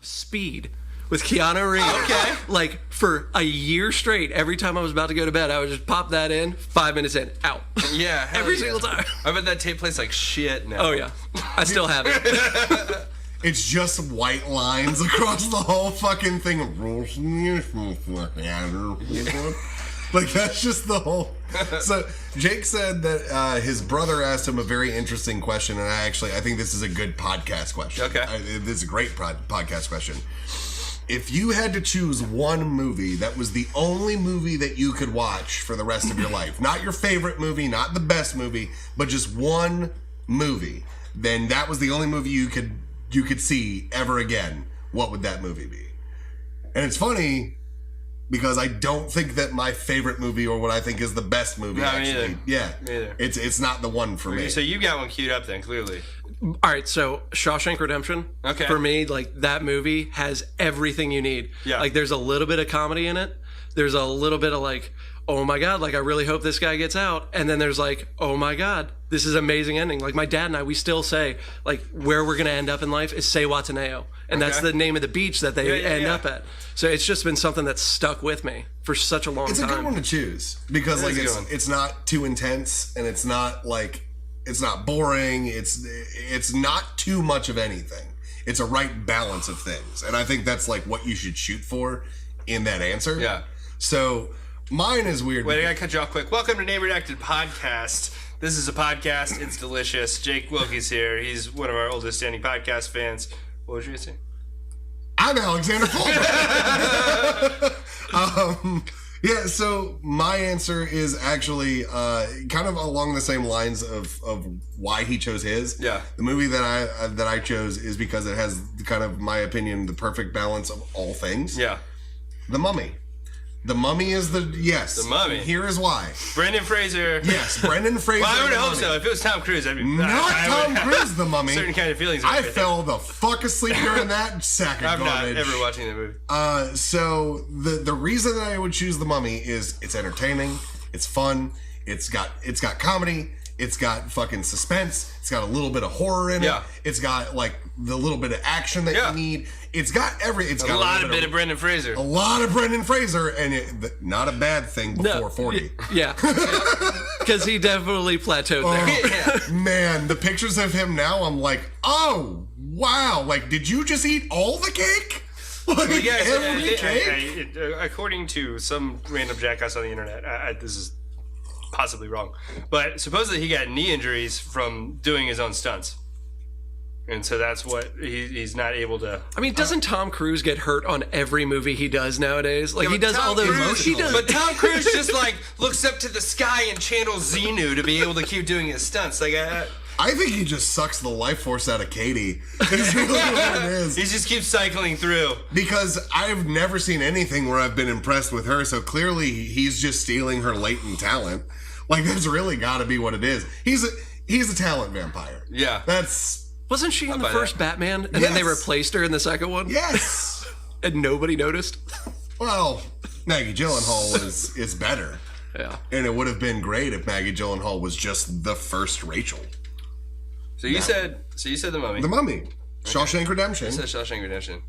Speed with Keanu Reeves. Okay. Like for a year straight, every time I was about to go to bed, I would just pop that in, 5 minutes in, out. Yeah. Every single time. I bet that tape plays like shit now. Oh, yeah. I still have it. It's just white lines across the whole fucking thing. Like, that's just the whole... So, Jake said that his brother asked him a very interesting question, and I think this is a good podcast question. Okay. This is a great podcast question. If you had to choose one movie that was the only movie that you could watch for the rest of your life, not your favorite movie, not the best movie, but just one movie, then that was the only movie you could see ever again, what would that movie be? And it's funny... because I don't think that my favorite movie or what I think is the best movie actually. Yeah. Me either. It's not the one for me. So you got one queued up then, clearly. All right, so Shawshank Redemption. Okay. For me, like that movie has everything you need. Yeah. Like there's a little bit of comedy in it. There's a little bit of like, oh my God, like I really hope this guy gets out. And then there's like, oh my God, this is an amazing ending. Like my dad and I, we still say like where we're going to end up in life is Sewataneo. And that's the name of the beach that they end up at. So it's just been something that's stuck with me for such a long time. It's a good one to choose because like it's not too intense and it's not like it's not boring. It's not too much of anything. It's a right balance of things. And I think that's like what you should shoot for in that answer. Yeah. So mine is weird. Wait, I gotta cut you off quick. Welcome to Redacted Podcast. This is a podcast. It's delicious. Jake Wilkie's here. He's one of our oldest standing podcast fans. What was you gonna say? I'm Alexander Fulmer. Yeah, so my answer is actually kind of along the same lines of why he chose his. Yeah. The movie that I chose is because it has kind of, my opinion, the perfect balance of all things. Yeah. The Mummy. The Mummy is The Mummy. Here is why. Brendan Fraser. Yes, Brendan Fraser. Well, I would hope so. If it was Tom Cruise, I'd be... Not Tom Cruise, The Mummy. Certain kind of feelings. I fell the fuck asleep during that sack of garbage. I'm not ever watching that movie. So the reason that I would choose The Mummy is it's entertaining, it's fun, it's got comedy, it's got fucking suspense, it's got a little bit of horror in it, it's got like the little bit of action that you need. It's got it's got a lot of bit of Brendan Fraser. A lot of Brendan Fraser, and not a bad thing before 40. Yeah. Because he definitely plateaued there. Man, the pictures of him now, I'm like, oh, wow. Like, did you just eat all the cake? Like, every cake? According to some random jackass on the internet, this is possibly wrong, but supposedly he got knee injuries from doing his own stunts. And so that's what he's not able to. I mean, doesn't Tom Cruise get hurt on every movie he does nowadays? Like he does all those. He does, but Tom Cruise just like looks up to the sky and channels Xenu to be able to keep doing his stunts. Like I think he just sucks the life force out of Katie. Is really what it is. He just keeps cycling through. Because I've never seen anything where I've been impressed with her. So clearly he's just stealing her latent talent. Like that's really got to be what it is. He's a talent vampire. Yeah, Wasn't she in the first Batman, and then they replaced her in the second one? Yes. And nobody noticed? Well, Maggie Gyllenhaal is better. Yeah. And it would have been great if Maggie Gyllenhaal was just the first Rachel. So you said The Mummy. The Mummy. Shawshank Redemption. You said Shawshank Redemption.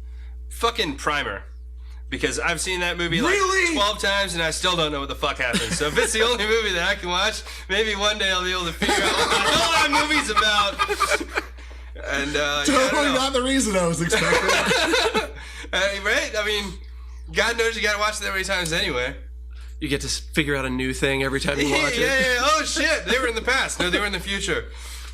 Fucking Primer. Because I've seen that movie like 12 times and I still don't know what the fuck happens. So if it's the only movie that I can watch, maybe one day I'll be able to figure out what the hell that movie's about. And totally not the reason I was expecting. Right? I mean, God knows you gotta watch it that many times anyway. You get to figure out a new thing every time you watch it. Yeah. Oh shit, they were in the past. No, they were in the future.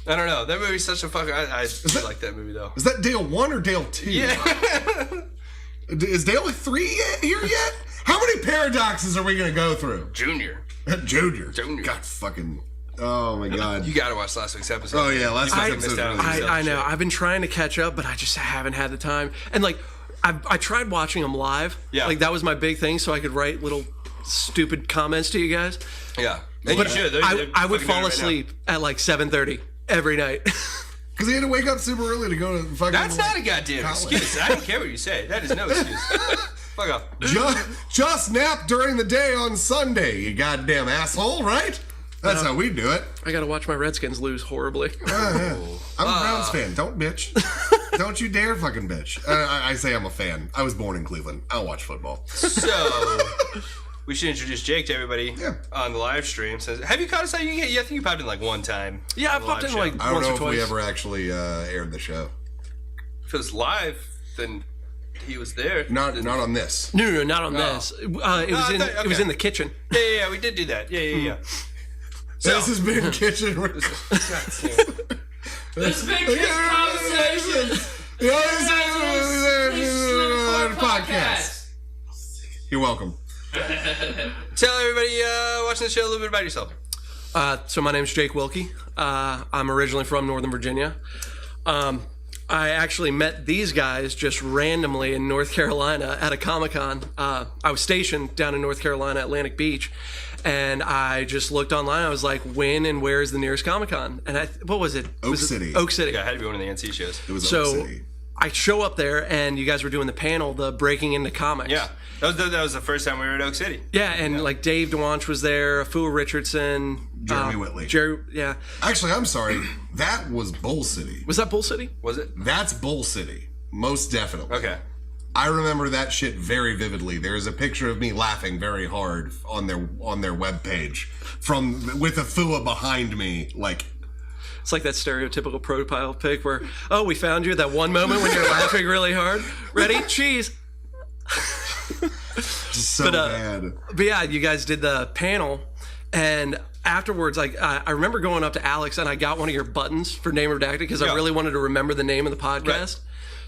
I don't know. That movie's such a fucking... I like that movie though. Is that Dale 1 or Dale 2? Yeah. Is Dale 3 here yet? How many paradoxes are we gonna go through? Junior. God fucking... Oh my God. You gotta watch last week's episode. Oh yeah, last week's episode. I know. I've been trying to catch up, but I just haven't had the time. And like, I tried watching them live. Yeah. Like that was my big thing, so I could write little stupid comments to you guys. Yeah. And you should. I would fall asleep at like 7:30 every night. Because he had to wake up super early to go to fucking... That's not a goddamn excuse. I don't care what you say. That is no excuse. Fuck off. Just nap during the day on Sunday, you goddamn asshole, right? That's how we do it. I gotta watch my Redskins lose horribly. I'm a Browns fan. Don't bitch. Don't you dare fucking bitch. I say I'm a fan. I was born in Cleveland. I don't watch football. So, we should introduce Jake to everybody on the live stream. So, have you caught us? I think you popped in like one time. Yeah, I popped in like I don't once know or if twice. we ever actually aired the show. If it was live, then he was there. Not on this. No, not on this. It was in the kitchen. Yeah, we did do that. Yeah. So, this has been kitchen. This big conversation. Podcast. You're welcome. Tell everybody watching the show a little bit about yourself. So my name's Jake Wilkie. I'm originally from Northern Virginia. I actually met these guys just randomly in North Carolina at a Comicon. I was stationed down in North Carolina, Atlantic Beach, and I just looked online. I was like, when and where is the nearest Comicon? And what was it? Oak City. Oak City. Yeah, it had to be one of the NC shows. It was So Oak City. I show up there, and you guys were doing the panel, the Breaking Into Comics. Yeah, that was the first time we were at Oak City. Yeah, and like Dave DeWanch was there, Afua Richardson, Jeremy Whitley. Yeah. Actually, I'm sorry. That was Bull City. Was that Bull City? Was it? That's Bull City. Most definitely. Okay. I remember that shit very vividly. There is a picture of me laughing very hard on their webpage with Afua behind me, like. It's like that stereotypical profile pic where, oh, we found you at that one moment when you're laughing really hard. Ready? Cheese. Just so bad. But yeah, you guys did the panel, and afterwards, like I remember going up to Alex and I got one of your buttons for Name Redacted because I really wanted to remember the name of the podcast. Right.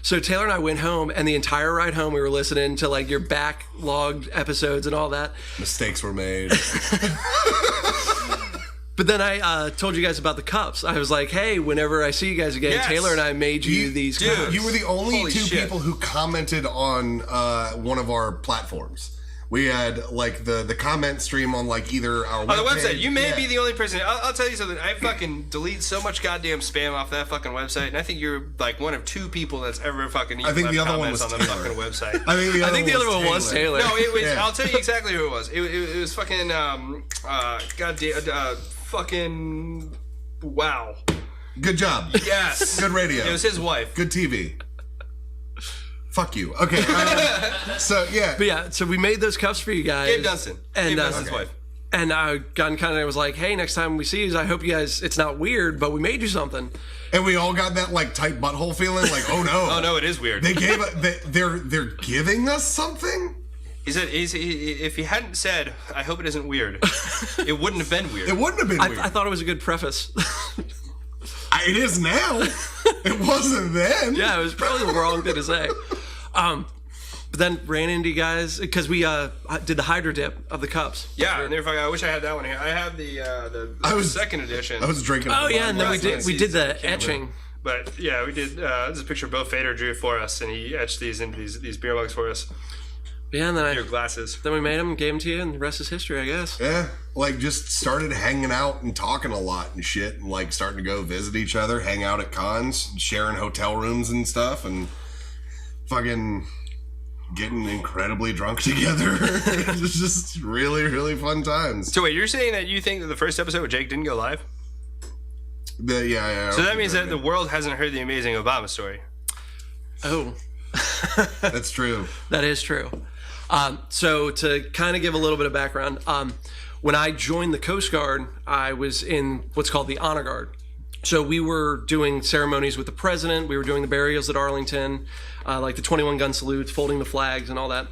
So Taylor and I went home, and the entire ride home we were listening to like your backlogged episodes and all that. Mistakes were made. But then I told you guys about the cups. I was like, hey, whenever I see you guys again, Taylor and I made you these cups. You were the only Holy two shit. people who commented on one of our platforms. We had like the comment stream on like either our On the webpage. website, you may be the only person. I'll tell you something. I fucking delete so much goddamn spam off that fucking website, and I think you're like one of two people that's ever fucking. I think the other one comments was on the Taylor. fucking website. I think the other one was Taylor. No, it was. Yeah. I'll tell you exactly who it was. It was fucking goddamn fucking wow. Good job. Yes. Good radio. It was his wife. Good TV. Fuck you. Okay. So yeah. But yeah, so we made those cups for you guys. Gabe Dunstan. And, Gabe Dunstan's okay. wife. And I got kind of was like, hey, next time we see you, I hope you guys, it's not weird, but we made you something. And we all got that like tight butthole feeling, like, oh no. Oh no, it is weird. They gave they're giving us something? He said, if he hadn't said, I hope it isn't weird, it wouldn't have been weird. It wouldn't have been weird. I thought it was a good preface. It is now. It wasn't then. Yeah, it was probably the wrong thing to say. But then ran into you guys because we did the Hydro Dip of the cups. Yeah, and if I wish I had that one here. I have the second edition. I was drinking. Oh yeah, and then we did the etching. But yeah, we did. This is a picture Bo Fader drew for us, and he etched these into these beer mugs for us. Yeah, and then Your glasses. Then we made them and gave them to you, and the rest is history, I guess. Yeah, like just started hanging out and talking a lot and shit, and like starting to go visit each other, hang out at cons, sharing hotel rooms and stuff, and fucking getting incredibly drunk together. It's just really, really fun times. So wait, you're saying that you think that the first episode with Jake didn't go live? Yeah. So that means that the world hasn't heard the amazing Obama story. Oh. That's true. That is true. So to kind of give a little bit of background, when I joined the Coast Guard, I was in what's called the Honor Guard. So we were doing ceremonies with the president. We were doing the burials at Arlington, like the 21 gun salutes, folding the flags and all that.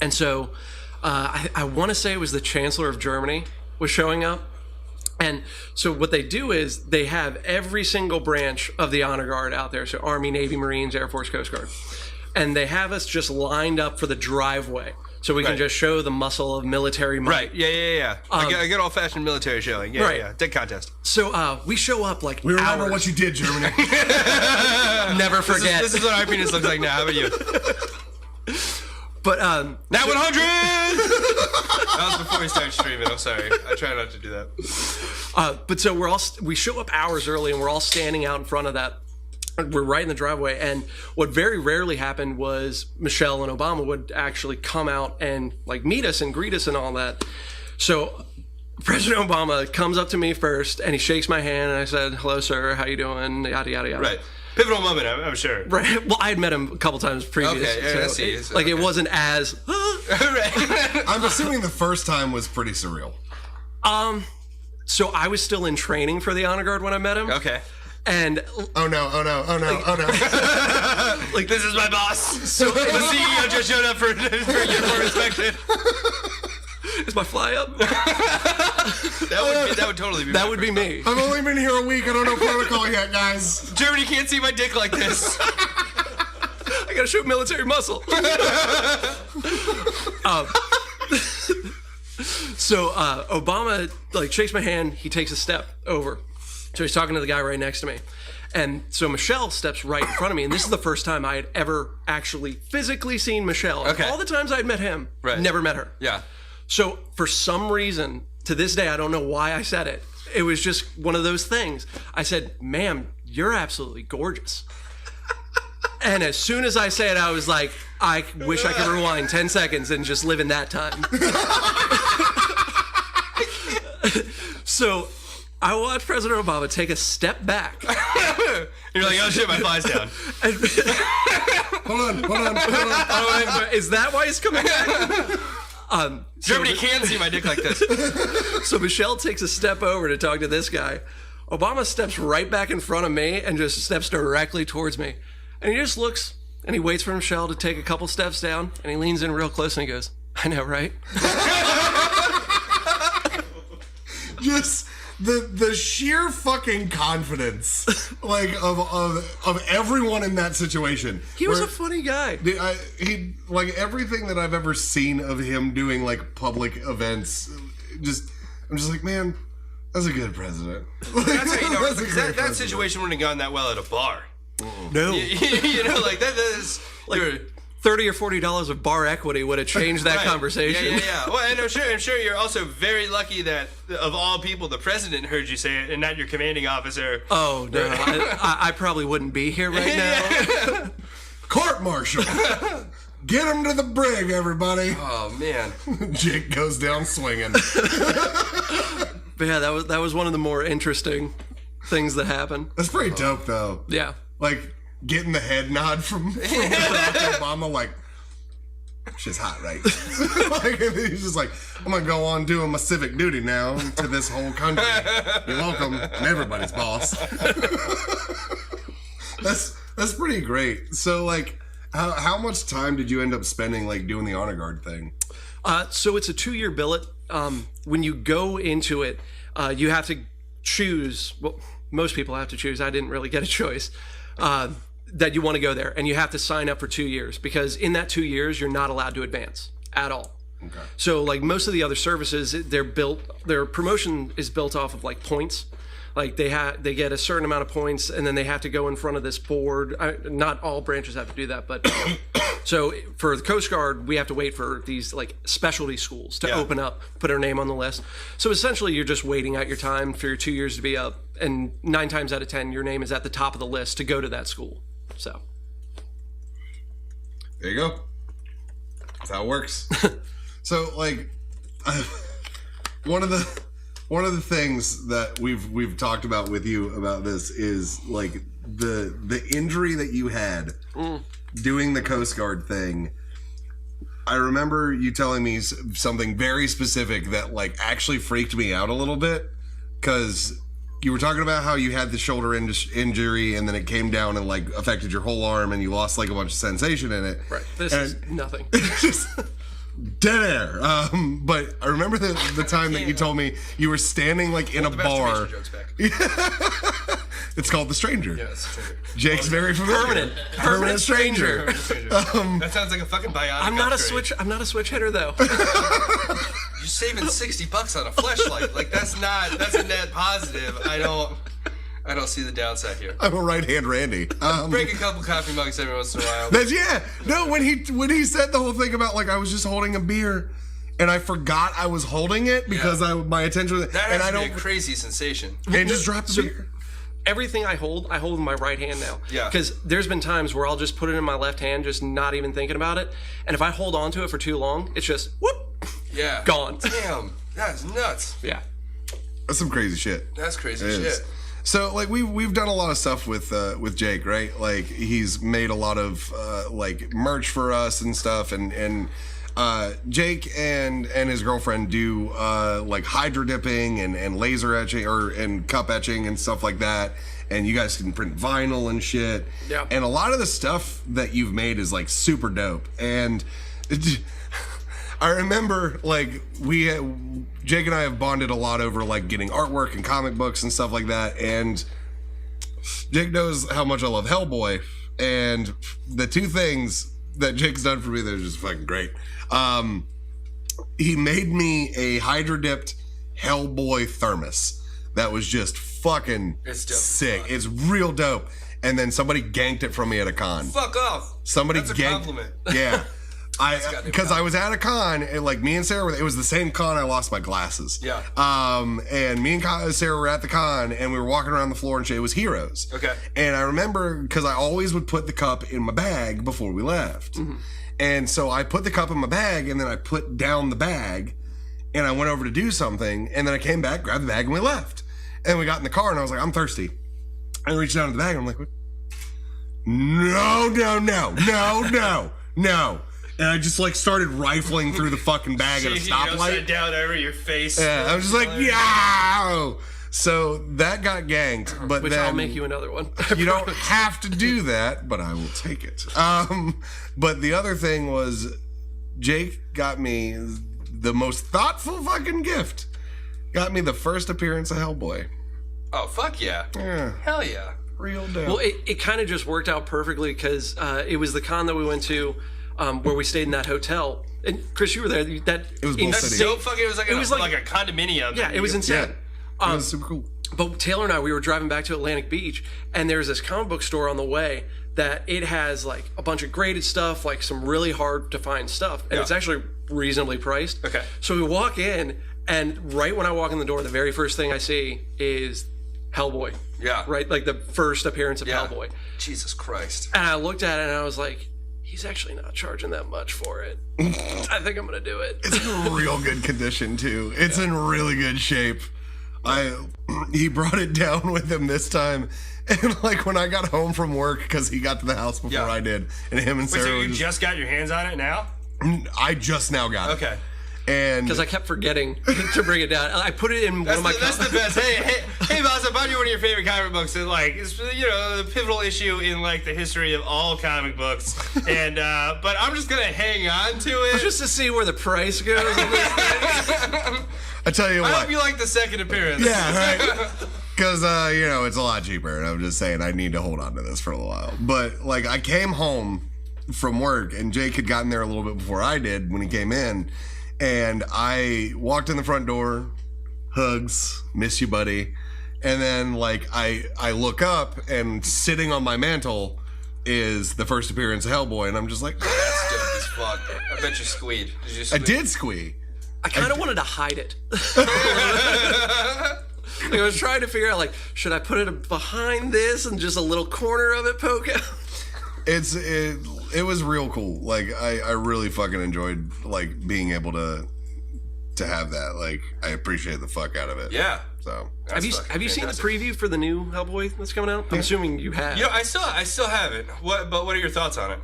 And so I want to say it was the Chancellor of Germany was showing up. And so what they do is they have every single branch of the Honor Guard out there. So Army, Navy, Marines, Air Force, Coast Guard. And they have us just lined up for the driveway. So we can just show the muscle of military might. Right, yeah. I get old-fashioned military showing. Yeah. Dead contest. So we show up like We remember hours. what you did, Germany. Never forget. This is what our penis looks like now. How about you? But Now 100! That was before we started streaming. I'm sorry. I try not to do that. but so we show up hours early, and we're all standing out in front of that. We're right in the driveway, and what very rarely happened was Michelle and Obama would actually come out and like meet us and greet us and all that. So President Obama comes up to me first, and he shakes my hand, and I said, "Hello, sir. How you doing?" Yada yada yada. Right. Pivotal moment, I'm sure. Right. Well, I had met him a couple times previous. Okay, yeah, I see. It wasn't as. Right. I'm assuming the first time was pretty surreal. So I was still in training for the honor guard when I met him. Okay. And Oh no! Like, this is my boss. So the CEO just showed up for uniform inspection. is my fly up? That would totally be. That would be me. I've only been here a week. I don't know protocol yet, guys. Germany can't see my dick like this. I gotta show military muscle. So Obama shakes my hand. He takes a step over. So he's talking to the guy right next to me. And so Michelle steps right in front of me. And this is the first time I had ever actually physically seen Michelle. Okay. All the times I'd met him, never met her. Yeah. So for some reason, to this day, I don't know why I said it. It was just one of those things. I said, "Ma'am, you're absolutely gorgeous." And as soon as I say it, I was like, I wish I could rewind 10 seconds and just live in that time. So I watched President Obama take a step back. You're like, oh shit, my fly's down. Hold on. Is that why he's coming back? Germany can see my dick like this. So Michelle takes a step over to talk to this guy. Obama steps right back in front of me and just steps directly towards me. And he just looks and he waits for Michelle to take a couple steps down and he leans in real close and he goes, "I know, right?" Just the sheer fucking confidence, of everyone in that situation. He was a funny guy. He everything that I've ever seen of him doing public events. I'm just like, man, that's a good president. That's how you know. That's a Because great that president. situation wouldn't have gone that well at a bar. No. That is $30 or $40 of bar equity would have changed that Right. conversation. Yeah. Well, and I'm sure you're also very lucky that, of all people, the president heard you say it and not your commanding officer. Oh, no. I probably wouldn't be here right now. Court martial. Get him to the brig, everybody. Oh, man. Jake goes down swinging. But yeah, that was one of the more interesting things that happened. That's pretty dope, though. Yeah. Getting the head nod from Barack Obama, shit's hot, right? And he's just like, I'm gonna go on doing my civic duty now to this whole country. You're welcome. I'm everybody's boss. That's pretty great. So, how much time did you end up spending doing the honor guard thing? So it's a 2-year billet. When you go into it, you have to choose. Well, most people have to choose. I didn't really get a choice. That you want to go there, and you have to sign up for 2 years, because in that 2 years you're not allowed to advance at all. Okay. So most of the other services, their promotion is built off of points. They get a certain amount of points, and then they have to go in front of this board. Not all branches have to do that, but so for the Coast Guard, we have to wait for these specialty schools to open up, put our name on the list. So essentially, you're just waiting out your time for your 2 years to be up, and 9 times out of 10, your name is at the top of the list to go to that school. So there you go. That's how it works. So one of the things that we've talked about with you about this is the injury that you had doing the Coast Guard thing. I remember you telling me something very specific that actually freaked me out a little bit, because you were talking about how you had the shoulder injury and then it came down and affected your whole arm and you lost a bunch of sensation in it. right, this is nothing. Just dead air. But I remember the time that you told me you were standing in a bar. Jokes back. It's called The Stranger. Yeah, it's true. Jake's very familiar. Permanent stranger. That sounds like a fucking biotic. I'm not a upgrade. I'm not a switch hitter though. You're saving $60 on a fleshlight. That's a net positive. I don't see the downside here. I'm a right-hand Randy. Break a couple coffee mugs every once in a while. When he said the whole thing about I was just holding a beer and I forgot I was holding it because my attention was, That and has I to be don't a crazy sensation. and just dropped the beer. Everything I hold in my right hand now. Yeah. Because there's been times where I'll just put it in my left hand, just not even thinking about it. And if I hold on to it for too long, it's just, whoop, Yeah. gone. Damn. That's nuts. Yeah. That's some crazy shit. That's crazy It shit. is. So like we've done a lot of stuff with Jake, right? Like he's made a lot of like merch for us and stuff, and Jake and his girlfriend do like hydro dipping and laser etching and cup etching and stuff like that. And you guys can print vinyl and shit. Yeah. And a lot of the stuff that you've made is like super dope. And I remember like Jake and I have bonded a lot over like getting artwork and comic books and stuff like that. And Jake knows how much I love Hellboy. And the two things that Jake's done for me that are just fucking great. He made me a hydro dipped Hellboy thermos that was just fucking sick. It's real dope. And then somebody ganked it from me at a con. Fuck off. Somebody That's a ganked. compliment. Yeah. Because I was at a con, and like me and Sarah, it was the same con I lost my glasses. Yeah. And me and Sarah were at the con, and we were walking around the floor and shit. It was Heroes. Okay. And I remember because I always would put the cup in my bag before we left, and so I put the cup in my bag, and then I put down the bag, and I went over to do something, and then I came back, grabbed the bag, and we left. And we got in the car, and I was like, I'm thirsty. I reached down to the bag, and I'm like, what? No. And I just like started rifling through the fucking bag at a stoplight. Upside down over your face. Yeah, I was just like, yeah. So that got ganked, but Which then I'll make you another one. you don't have to do that, but I will take it. But the other thing was, Jake got me the most thoughtful fucking gift. Got me the first appearance of Hellboy. Oh, fuck yeah. Yeah, Hell yeah. real dope. Well, it kind of just worked out perfectly because it was the con that we went to where we stayed in that hotel. And Chris, you were there. That It was Bull That's City. so fucking. It was like a condominium. Yeah, it was insane. It was super cool. But Taylor and I, we were driving back to Atlantic Beach, and there's this comic book store on the way that it has like a bunch of graded stuff, like some really hard to find stuff, and it's actually reasonably priced. Okay. So we walk in, and right when I walk in the door, the very first thing I see is Hellboy. Yeah. Right, like the first appearance of Hellboy. Jesus Christ. And I looked at it, and I was like, he's actually not charging that much for it. I think I'm gonna do it. It's in real good condition too. It's in really good shape. He brought it down with him this time, and like when I got home from work, because he got to the house before I did, and him and Sarah. Wait, so were you just got your hands on it now? I just now got it. Okay. And Because I kept forgetting to bring it down. I put it in one of my. That's the best. Hey, boss! I bought you one of your favorite comic books. And like, it's the pivotal issue in like the history of all comic books. And but I'm just gonna hang on to it just to see where the price goes. on this thing. I tell you what. I hope you like the second appearance. Yeah, right. Because it's a lot cheaper, and I'm just saying I need to hold on to this for a little while. But like, I came home from work, and Jake had gotten there a little bit before I did when he came in, and I walked in the front door, hugs, miss you, buddy, and then like I look up, and sitting on my mantle is the first appearance of Hellboy, and I'm just like, That's dope as fuck. I bet you squeed. Did you I squeed? did squee. I kind of wanted to hide it. Like, I was trying to figure out, like, should I put it behind this and just a little corner of it poke out? It was real cool. Like I really fucking enjoyed like being able to have that. Like I appreciate the fuck out of it. Yeah. So Have you seen the preview for the new Hellboy that's coming out? I'm assuming you have. I still haven't. What are your thoughts on it?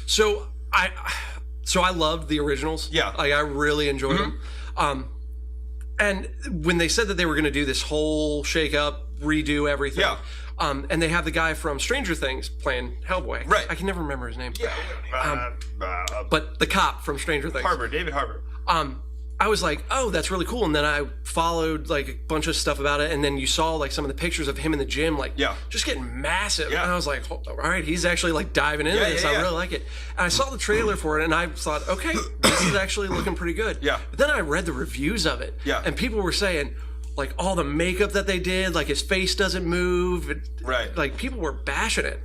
So I loved the originals. Yeah. Like I really enjoyed them. And when they said that they were going to do this whole shake up, redo everything. Yeah. And they have the guy from Stranger Things playing Hellboy. Right. I can never remember his name. Yeah. But the cop from Stranger Things. David Harbour. I was like, oh, that's really cool. And then I followed like a bunch of stuff about it. And then you saw like some of the pictures of him in the gym, like just getting massive. Yeah. And I was like, all right, he's actually like diving into this. I really like it. And I saw the trailer for it and I thought, okay, this is actually looking pretty good. Yeah. But then I read the reviews of it. Yeah. And people were saying, like all the makeup that they did, like his face doesn't move. Right. Like people were bashing it.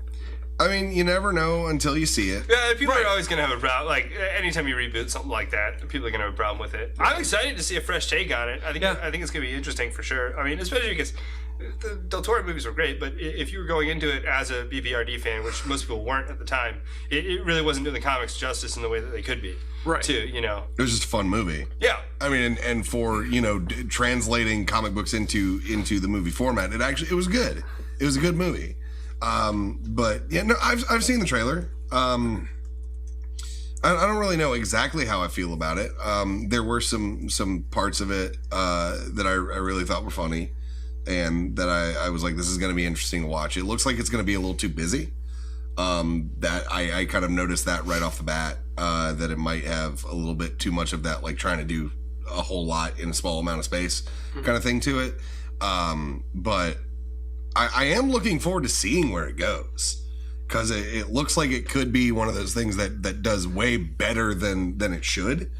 I mean, you never know until you see it. Yeah, people are always going to have a problem. Like, anytime you reboot something like that, people are going to have a problem with it. I'm excited to see a fresh take on it. I think it's going to be interesting for sure. I mean, especially because the Del Toro movies were great, but if you were going into it as a BPRD fan, which most people weren't at the time, it really wasn't doing the comics justice in the way that they could be. Right. Too, you know. It was just a fun movie. Yeah. I mean, and for, you know, translating comic books into the movie format, it was good. It was a good movie. But yeah, no, I've seen the trailer. I don't really know exactly how I feel about it. There were some parts of it that I really thought were funny, and that I was like, this is going to be interesting to watch. It looks like it's going to be a little too busy. That I kind of noticed that right off the bat, that it might have a little bit too much of that, like trying to do a whole lot in a small amount of space kind of thing to it. But I am looking forward to seeing where it goes, because it looks like it could be one of those things that does way better than it should.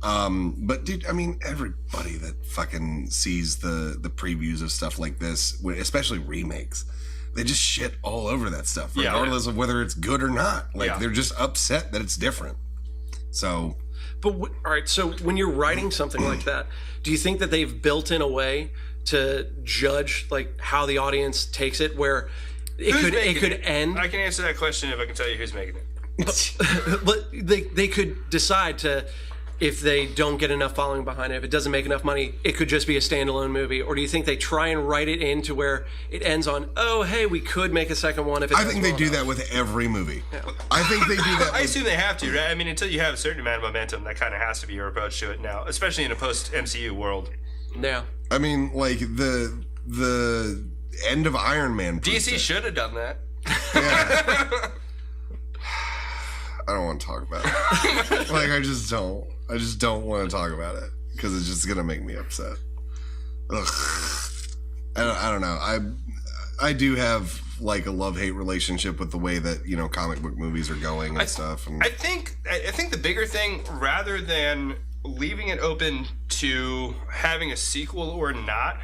But dude, I mean, everybody that fucking sees the previews of stuff like this, especially remakes, they just shit all over that stuff, regardless of whether it's good or not. Like, they're just upset that it's different. So, but all right. So when you're writing something like that, do you think that they've built in a way to judge like how the audience takes it, where it could end? I can answer that question if I can tell you who's making it. But they could decide to, if they don't get enough following behind it, if it doesn't make enough money, it could just be a standalone movie. Or do you think they try and write it into where it ends on, oh, hey, we could make a second one if it I think they do that with every movie. Yeah. I think they do that. I assume they have to, right? I mean, until you have a certain amount of momentum, that kind of has to be your approach to it now, especially in a post-MCU world. Yeah. I mean, like the end of Iron Man. DC should have done that. Yeah. I don't want to talk about it. Like, I just don't want to talk about it, because it's just gonna make me upset. Ugh. I don't know. I do have like a love-hate relationship with the way that, you know, comic book movies are going and stuff. And I think the bigger thing, rather than leaving it open to having a sequel or not,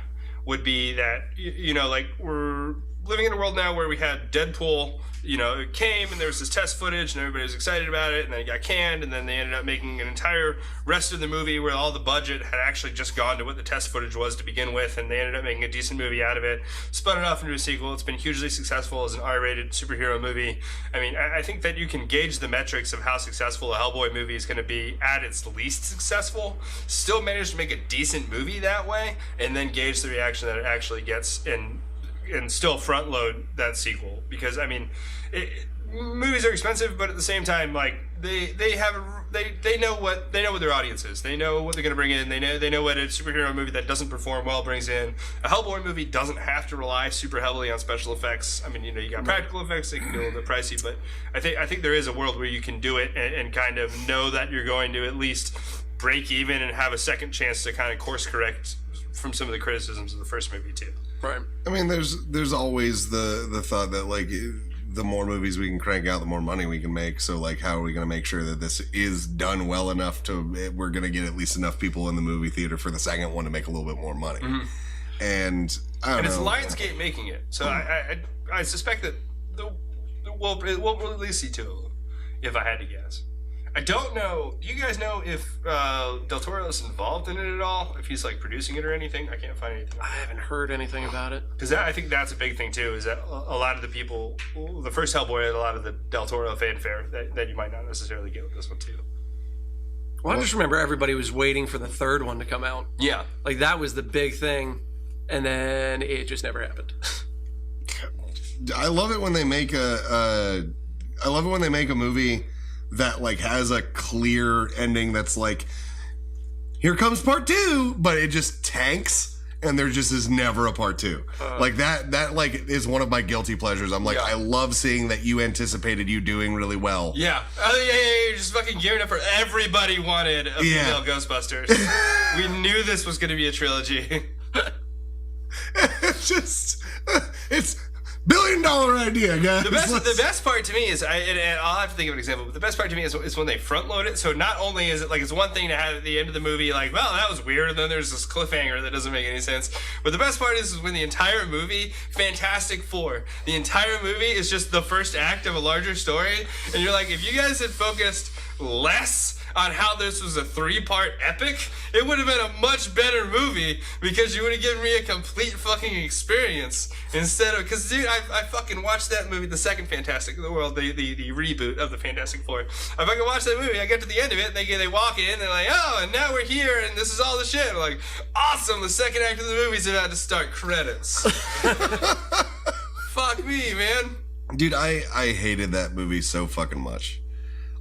would be that, you know, like, we're living in a world now where we had Deadpool, you know, it came and there was this test footage and everybody was excited about it, and then it got canned, and then they ended up making an entire rest of the movie where all the budget had actually just gone to what the test footage was to begin with, and they ended up making a decent movie out of it, spun it off into a sequel. It's been hugely successful as an R-rated superhero movie. I mean, I think that you can gauge the metrics of how successful a Hellboy movie is going to be at its least successful, still manage to make a decent movie that way, and then gauge the reaction that it actually gets, and still front load that sequel. Because I mean, movies are expensive, but at the same time, like, they know what their audience is. They know what they're going to bring in. They know what a superhero movie that doesn't perform well brings in. A Hellboy movie doesn't have to rely super heavily on special effects. I mean, you know, you got practical effects that can be a little bit pricey, but I think there is a world where you can do it and kind of know that you're going to at least break even and have a second chance to kind of course correct from some of the criticisms of the first movie too. Right. I mean, there's always the thought that, like, the more movies we can crank out, the more money we can make. So, like, how are we going to make sure that this is done well enough we're going to get at least enough people in the movie theater for the second one to make a little bit more money? Mm-hmm. And I don't know. It's Lionsgate making it, so I suspect that we'll at least see two of them, if I had to guess. I don't know. Do you guys know if Del Toro is involved in it at all? If he's like producing it or anything? I can't find anything. I haven't heard anything about it. Because I think that's a big thing too. Is that a lot of the people, the first Hellboy had a lot of the Del Toro fanfare that you might not necessarily get with this one too. Well, I just remember everybody was waiting for the third one to come out. Yeah, like that was the big thing, and then it just never happened. I love it when they make a movie that, like, has a clear ending that's like, here comes part 2, but it just tanks, and there just is never a part 2. Like that like is one of my guilty pleasures. I'm like, I love seeing that you anticipated you doing really well. Yeah. You're just fucking gearing up for everybody wanted a female Ghostbusters. We knew this was going to be a trilogy. It's billion-dollar idea, guys. The best part to me is, and I'll have to think of an example, but the best part to me is when they front load it. So not only is it like, it's one thing to have at the end of the movie, like, well, that was weird, and then there's this cliffhanger that doesn't make any sense. But the best part is when the entire movie, Fantastic Four, the entire movie is just the first act of a larger story, and you're like, if you guys had focused less on how this was a 3-part epic, it would have been a much better movie, because you would have given me a complete fucking experience instead of, because dude, I fucking watched that movie, the second Fantastic World, the reboot of the Fantastic Four. I fucking watched that movie. I get to the end of it, and they walk in, and they're like, oh, and now we're here, and this is all the shit. I'm like, awesome, the second act of the movie's about to start, credits. Fuck me, man. Dude, I hated that movie so fucking much.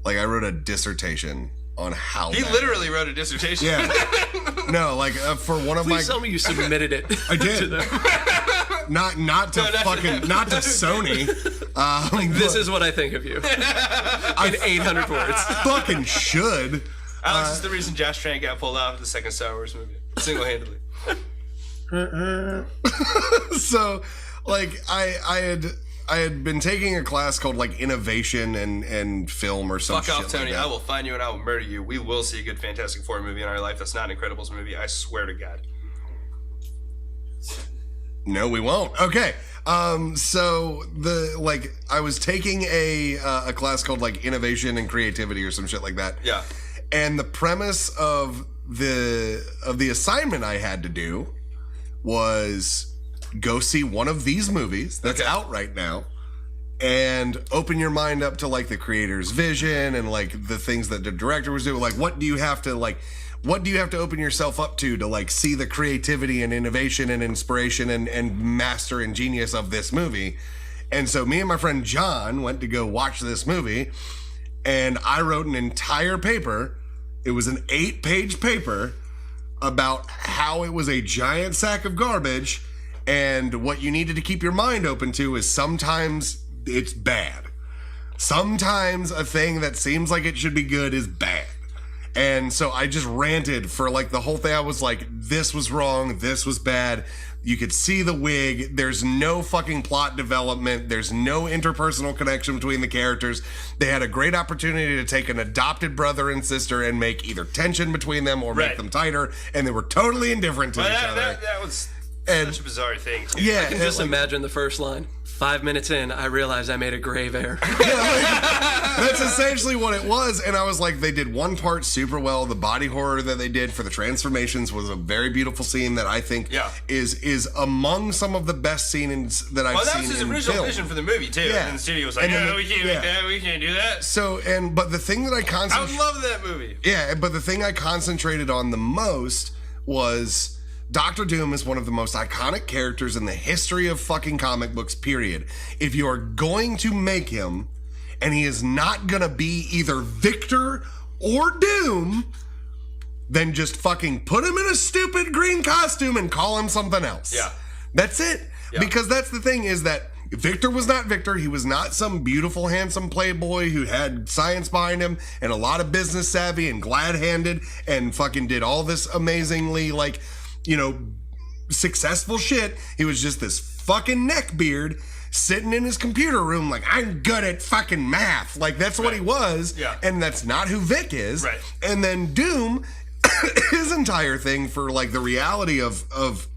Like, I wrote a dissertation on how he literally wrote a dissertation. Yeah. No, like for one of Please tell me you submitted it. I did. not to Sony. This is what I think of you. In 800 words. Fucking should. Alex is the reason Josh Trank got pulled out of the second Star Wars movie, single-handedly. So, like, I had been taking a class called like innovation and film or something. Fuck off, Tony. I will find you and I will murder you. We will see a good Fantastic Four movie in our life. That's not an Incredibles movie. I swear to God. No, we won't. Okay. So I was taking a class called like innovation and creativity or some shit like that. Yeah. And the premise of the assignment I had to do was go see one of these movies that's out right now and open your mind up to like the creator's vision and like the things that the director was doing. Like, what do you have to open yourself up to like see the creativity and innovation and inspiration and master and genius of this movie? And so me and my friend John went to go watch this movie, and I wrote an entire paper. It was an 8-page paper about how it was a giant sack of garbage. And what you needed to keep your mind open to is sometimes it's bad. Sometimes a thing that seems like it should be good is bad. And so I just ranted for like the whole thing. I was like, this was wrong. This was bad. You could see the wig. There's no fucking plot development. There's no interpersonal connection between the characters. They had a great opportunity to take an adopted brother and sister and make either tension between them or make them tighter. And they were totally indifferent to each other. That was... And, such a bizarre thing, too. Yeah, I can just imagine the first line. 5 minutes in, I realized I made a grave error. That's essentially what it was. And I was like, they did one part super well. The body horror that they did for the transformations was a very beautiful scene that I think is among some of the best scenes that I've seen. Well, that was his original vision for the movie, too. Yeah. And the studio was like, no, we can't make that. We can't do that. So, but the thing that I would love that movie. Yeah, but the thing I concentrated on the most was... Dr. Doom is one of the most iconic characters in the history of fucking comic books, period. If you are going to make him, and he is not gonna be either Victor or Doom, then just fucking put him in a stupid green costume and call him something else. Yeah. That's it. Yeah. Because that's the thing, is that Victor was not Victor. He was not some beautiful, handsome playboy who had science behind him and a lot of business savvy and glad-handed and fucking did all this amazingly, like, you know, successful shit. He was just this fucking neckbeard sitting in his computer room like, I'm good at fucking math. Like, that's what he was. Yeah. And that's not who Vic is. Right. And then Doom, his entire thing for like the reality of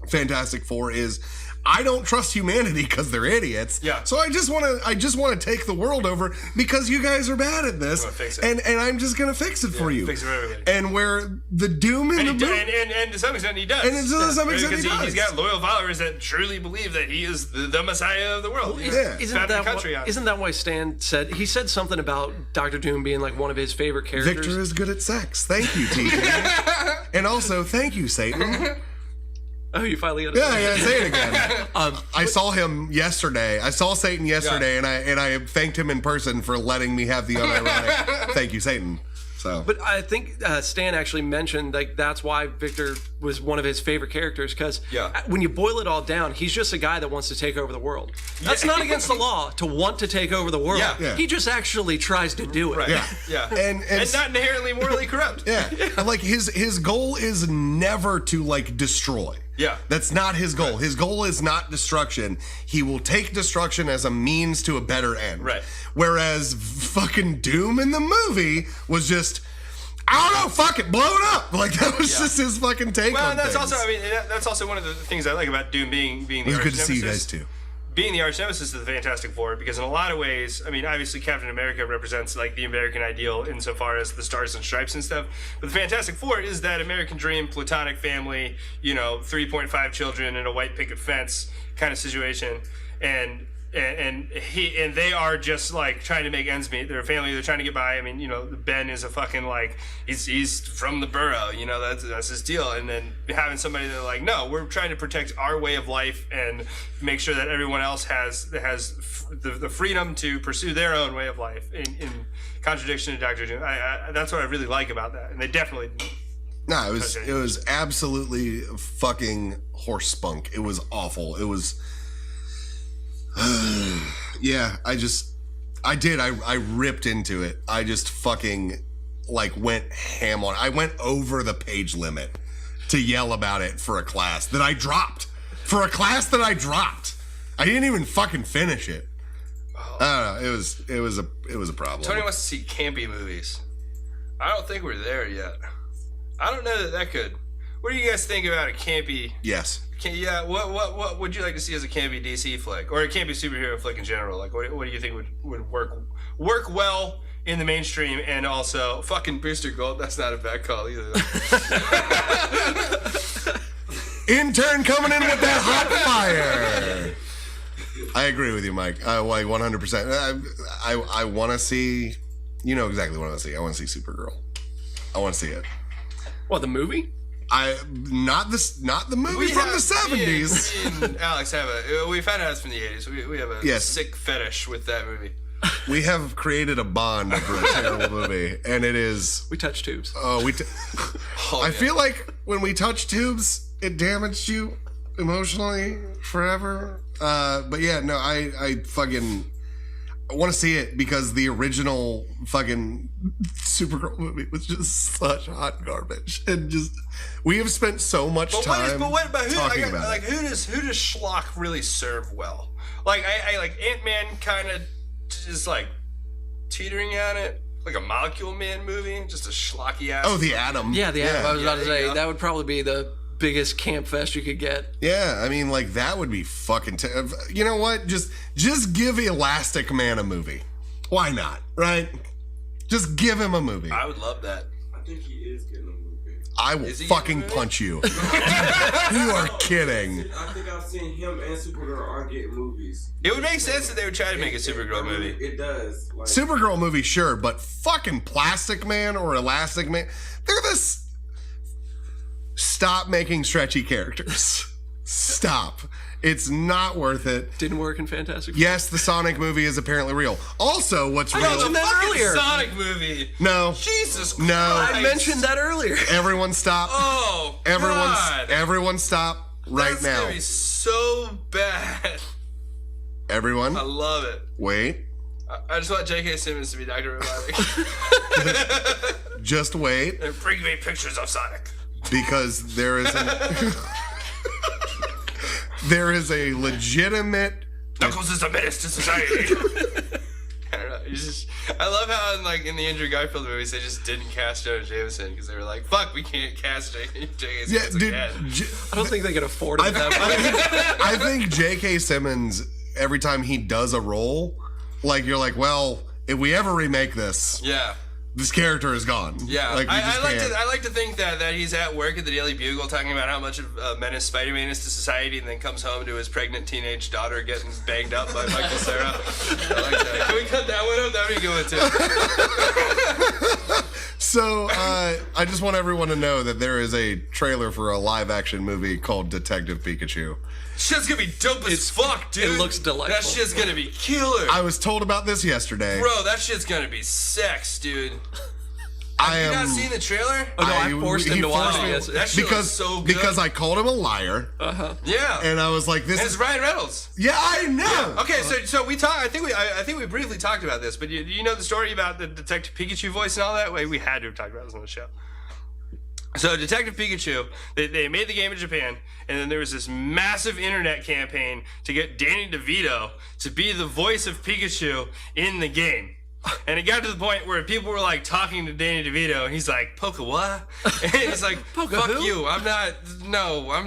Fantastic Four is, I don't trust humanity because they're idiots. Yeah. So I just want to take the world over because you guys are bad at this. And I'm just gonna fix it for you. Fix it for everybody. And where the Doom in the movie, and to some extent he does. And to some extent he does. He's got loyal followers that truly believe that he is the Messiah of the world. Isn't that why Stan said, he said something about Dr. Doom being like one of his favorite characters? Victor is good at sex. Thank you, TJ. And also, thank you, Satan. Oh, you finally got to say it again. I saw him yesterday. I saw Satan yesterday, and I thanked him in person for letting me have the unironic thank you, Satan. So, but I think Stan actually mentioned like that's why Victor was one of his favorite characters, because when you boil it all down, he's just a guy that wants to take over the work. That's not against the law to want to take over the world. Yeah. He just actually tries to do it. Right. Yeah. And not inherently morally corrupt. Yeah. Like his goal is never to like destroy. Yeah. That's not his goal. His goal is not destruction. He will take destruction as a means to a better end. Right. Whereas fucking Doom in the movie was just, I don't know, fuck it, blow it up. Like, that was just his fucking take Well, on and that's things. also, I mean, that's also one of the things I like about Doom being the It was arch good to see you nemesis. guys, too. Being the arch nemesis of the Fantastic Four, because in a lot of ways, I mean, obviously Captain America represents like the American ideal insofar as the stars and stripes and stuff. But the Fantastic Four is that American dream, platonic family, 3.5 children and a white picket fence kind of situation, and they are just like trying to make ends meet. They're a family. They're trying to get by. I mean, Ben is a fucking like he's from the borough. That's his deal. And then having somebody that like, no, we're trying to protect our way of life and make sure that everyone else has the freedom to pursue their own way of life. In contradiction to Dr. Doom, that's what I really like about that. And they definitely. No, it was absolutely fucking horse spunk. It was awful. It was. Yeah, I ripped into it. I just fucking like went ham on it. I went over the page limit to yell about it for a class that I dropped. I didn't even fucking finish it. I don't know. It was a problem. Tony wants to see campy movies. I don't think we're there yet. I don't know that could. What do you guys think about a campy? Yes. Yeah, what would you like to see as a campy DC flick or a campy superhero flick in general? Like, what do you think would work well in the mainstream and also fucking Booster Gold? That's not a bad call either. Intern coming in with that hot fire. I agree with you, Mike. Like 100%. I want to see. You know exactly what I want to see. I want to see Supergirl. I want to see it. What, the movie? Not the movie from the 70s. Me and Alex we found out it's from the 80s. We have a sick fetish with that movie. We have created a bond for a terrible movie, and it is. We touch tubes. I feel like when we touch tubes, it damaged you emotionally forever. But yeah, no, I want to see it because the original fucking Supergirl movie was just such hot garbage, and just we have spent so much time talking about it. Who does schlock really serve well? Like I like Ant-Man kind of just like teetering on it, like a Molecule Man movie, just a schlocky ass. Oh, the Atom. Yeah, the Atom. I was about to say you go. that would probably be the biggest camp fest you could get. Yeah, I mean, like that would be fucking. You know what? Just give Elastic Man a movie. Why not? Right? Just give him a movie. I would love that. I think he is getting a movie. I will fucking punch you. You are kidding. I think I've seen him and Supergirl are getting movies. It would make sense that they would try to make a Supergirl movie. It does. Like, Supergirl movie, sure, but fucking Plastic Man or Elastic Man, they're this. Stop making stretchy characters. Stop. It's not worth it. Didn't work in Fantastic Four. Yes, the Sonic movie is apparently real. Also, what's real? mentioned that fucking earlier. Sonic movie. No. Jesus Christ. No. I mentioned that earlier. Everyone stop. Oh, God. Everyone stop right That's now. gonna be so bad. Everyone, I love it. wait. I just want J.K. Simmons to be Dr. Robotic. Just wait, And bring me pictures of Sonic. because there is a legitimate. Knuckles is a menace to society. I don't know. I love how in the Andrew Garfield movies they just didn't cast Jonah Jameson because they were like, "Fuck, we can't cast J.K. Yeah, Simmons dude. again." I don't think they could afford it that much. I think J.K. Simmons, every time he does a role, like you're like, well, if we ever remake this, Yeah. this character is gone. Yeah, like we just can't. I like to think that he's at work at the Daily Bugle talking about how much of a menace Spider-Man is to society, and then comes home to his pregnant teenage daughter getting banged up by Michael Cera. I like that. Can we cut that one up? That would be a good one too. So I just want everyone to know that there is a trailer for a live-action movie called Detective Pikachu. Shit's gonna be dope as fuck, dude. It looks delightful. That shit's gonna be killer. I was told about this yesterday. Bro, that shit's gonna be sex, dude. I You am not seen the trailer? Oh, no, I forced him he to watch forced it me- yesterday. That shit because was so good. because I called him a liar, Yeah. and I was like, "This And it's is Ryan Reynolds. yeah, I know." Okay, so we talked. I think we briefly talked about this, but you know the story about the Detective Pikachu voice and all that. We had to have talked about this on the show. So Detective Pikachu, they made the game in Japan, and then there was this massive internet campaign to get Danny DeVito to be the voice of Pikachu in the game. And it got to the point where people were like talking to Danny DeVito, and he's like, "Poka what?" And he's like, "Fuck you! I'm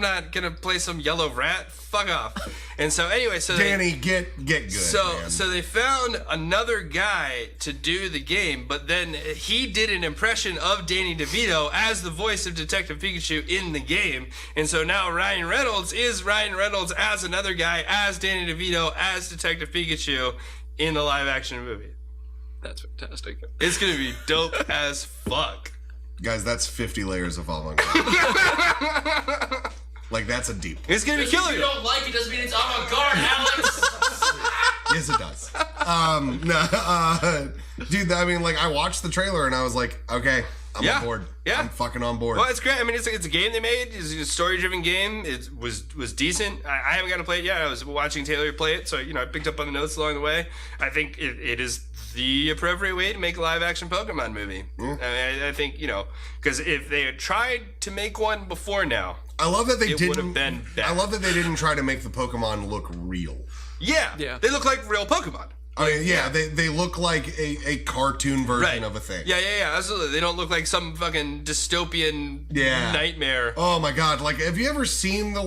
not gonna play some yellow rat. Fuck off." And so anyway, so Danny, get good. Man. So they found another guy to do the game, but then he did an impression of Danny DeVito as the voice of Detective Pikachu in the game, and so now Ryan Reynolds is Ryan Reynolds as another guy, as Danny DeVito, as Detective Pikachu in the live action movie. That's fantastic. It's gonna be dope as fuck. Guys, that's 50 layers of avant Like, that's a deep. It's gonna be killer. If you don't like it, doesn't mean it's avant-garde, Alex. Yes, it does. Dude, I mean, like, I watched the trailer and I was like, okay, I'm on board. Yeah. I'm fucking on board. Well, it's great. I mean, it's a game they made. It's a story-driven game. It was decent. I haven't got to play it yet. I was watching Taylor play it, so, I picked up on the notes along the way. I think it is the appropriate way to make a live-action Pokemon movie. Yeah. I mean, I think, because if they had tried to make one before now, I love that it would have been bad. I love that they didn't try to make the Pokemon look real. Yeah. They look like real Pokemon. I mean, they look like a cartoon version of a thing. Yeah, absolutely. They don't look like some fucking dystopian nightmare. Oh my god! Like, have you ever seen the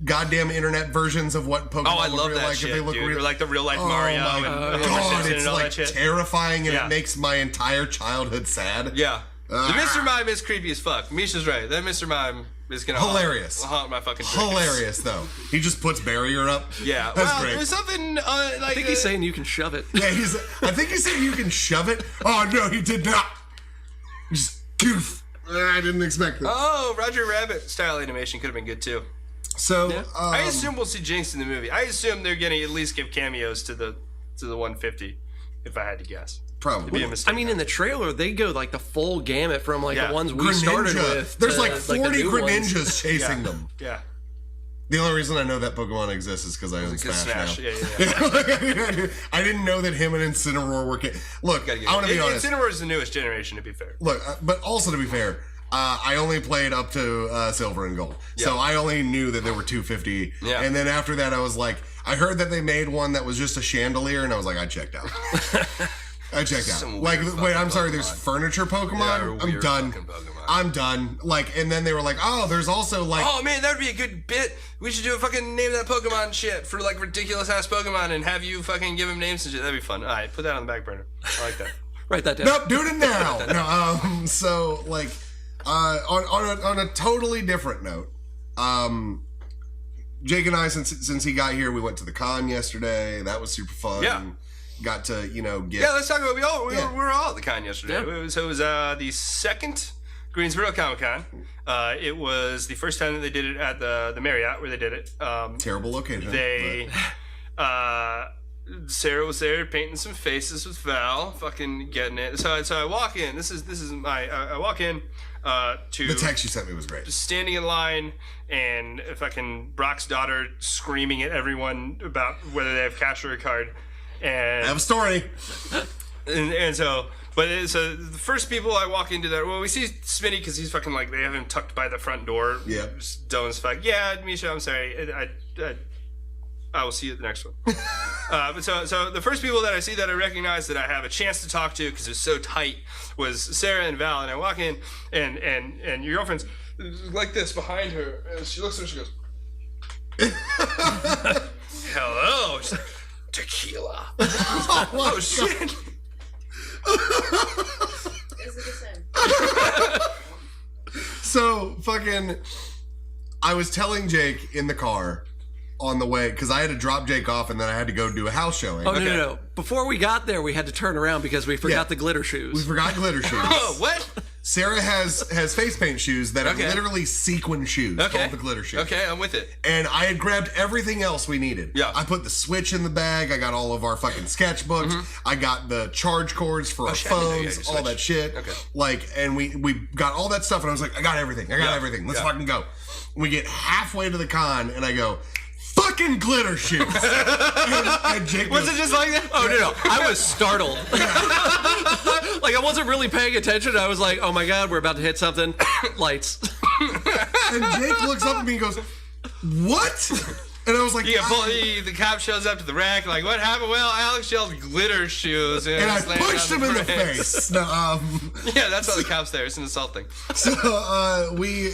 goddamn internet versions of what Pokemon I love look that like? shit, if they look dude. real, Or like the real life oh Mario my and Homer god, Simpson it's and all like that shit. terrifying, and it makes my entire childhood sad. Yeah. The Mr. Mime is creepy as fuck. Misha's right. That Mr. Mime is gonna hilarious. haunt my fucking dreams. Hilarious though. He just puts barrier up. Yeah. That's great. There's something like I think he's saying you can shove it. Yeah, I think he said you can shove it. Oh no, he did not. Just goof. I didn't expect that. Oh, Roger Rabbit style animation could have been good too. So I assume we'll see Jinx in the movie. I assume they're gonna at least give cameos to the 150, if I had to guess. probably. It'd be a mistake. I mean, in the trailer, they go like the full gamut from like the ones we Greninja. started with. There's to, like 40 the new ones. Greninjas chasing them. Yeah. The only reason I know that Pokemon exists is because I own Smash now. Yeah. I didn't know that him and Incineroar were. Look, I want to be honest. Incineroar is the newest generation, to be fair. Look, but also to be fair, I only played up to Silver and Gold, so I only knew that there were 250. Yeah. And then after that, I was like, I heard that they made one that was just a chandelier, and I was like, I checked out. I checked out. Like, wait, I'm sorry. There's furniture Pokemon. I'm done. I'm done. Like, and then they were like, oh, there's also like, oh man, that would be a good bit. We should do a fucking name that Pokemon shit for like ridiculous ass Pokemon and have you fucking give them names and shit. That'd be fun. All right, put that on the back burner. I like that. Write that down. nope, doing it now. No, so like, on a totally different note, Jake and I, since he got here, we went to the con yesterday. That was super fun. Yeah. Got to, get... Yeah, let's talk about we were all at the con yesterday. Yeah. It was the second Greensboro Comicon. It was the first time that they did it at the Marriott where they did it. Terrible location. Sarah was there painting some faces with Val, fucking getting it. So I walk in. This is I walk in to the text you sent me was great. Just standing in line and fucking Brock's daughter screaming at everyone about whether they have cash or a card. And I have a story. So the first people I walk into there, well, we see Smitty because he's fucking like, they have him tucked by the front door. Yeah. Just dumb as fuck. Yeah, Misha, I'm sorry. I will see you at the next one. But so the first people that I see that I recognize that I have a chance to talk to because it's so tight was Sarah and Val. And I walk in and your girlfriend's like this behind her. And she looks at her, she goes, hello. She's like, tequila. Oh shit. Is it the same? So fucking, I was telling Jake in the car on the way because I had to drop Jake off and then I had to go do a house showing. Oh, no. Before we got there, we had to turn around because we forgot the glitter shoes. We forgot glitter shoes. Oh, what? Sarah has face paint shoes that are literally sequin shoes called the glitter shoes. Okay, I'm with it. And I had grabbed everything else we needed. Yeah. I put the Switch in the bag. I got all of our fucking sketchbooks. I got the charge cords for our shit, I didn't know you had phones, your all that shit. Okay. like, and we got all that stuff and I was like, I got everything. Everything. Let's fucking go. We get halfway to the con and I go, fucking glitter shoes. and Jake Was it just like that? Oh, no. I was startled. Like, I wasn't really paying attention. I was like, oh my God, we're about to hit something. Lights. And Jake looks up at me and goes, what? And I was like, the cop shows up to the rack, like, what happened? Well, Alex yelled glitter shoes. and I pushed him in the face. No, Yeah, that's why the cop's there. It's an assault thing. So we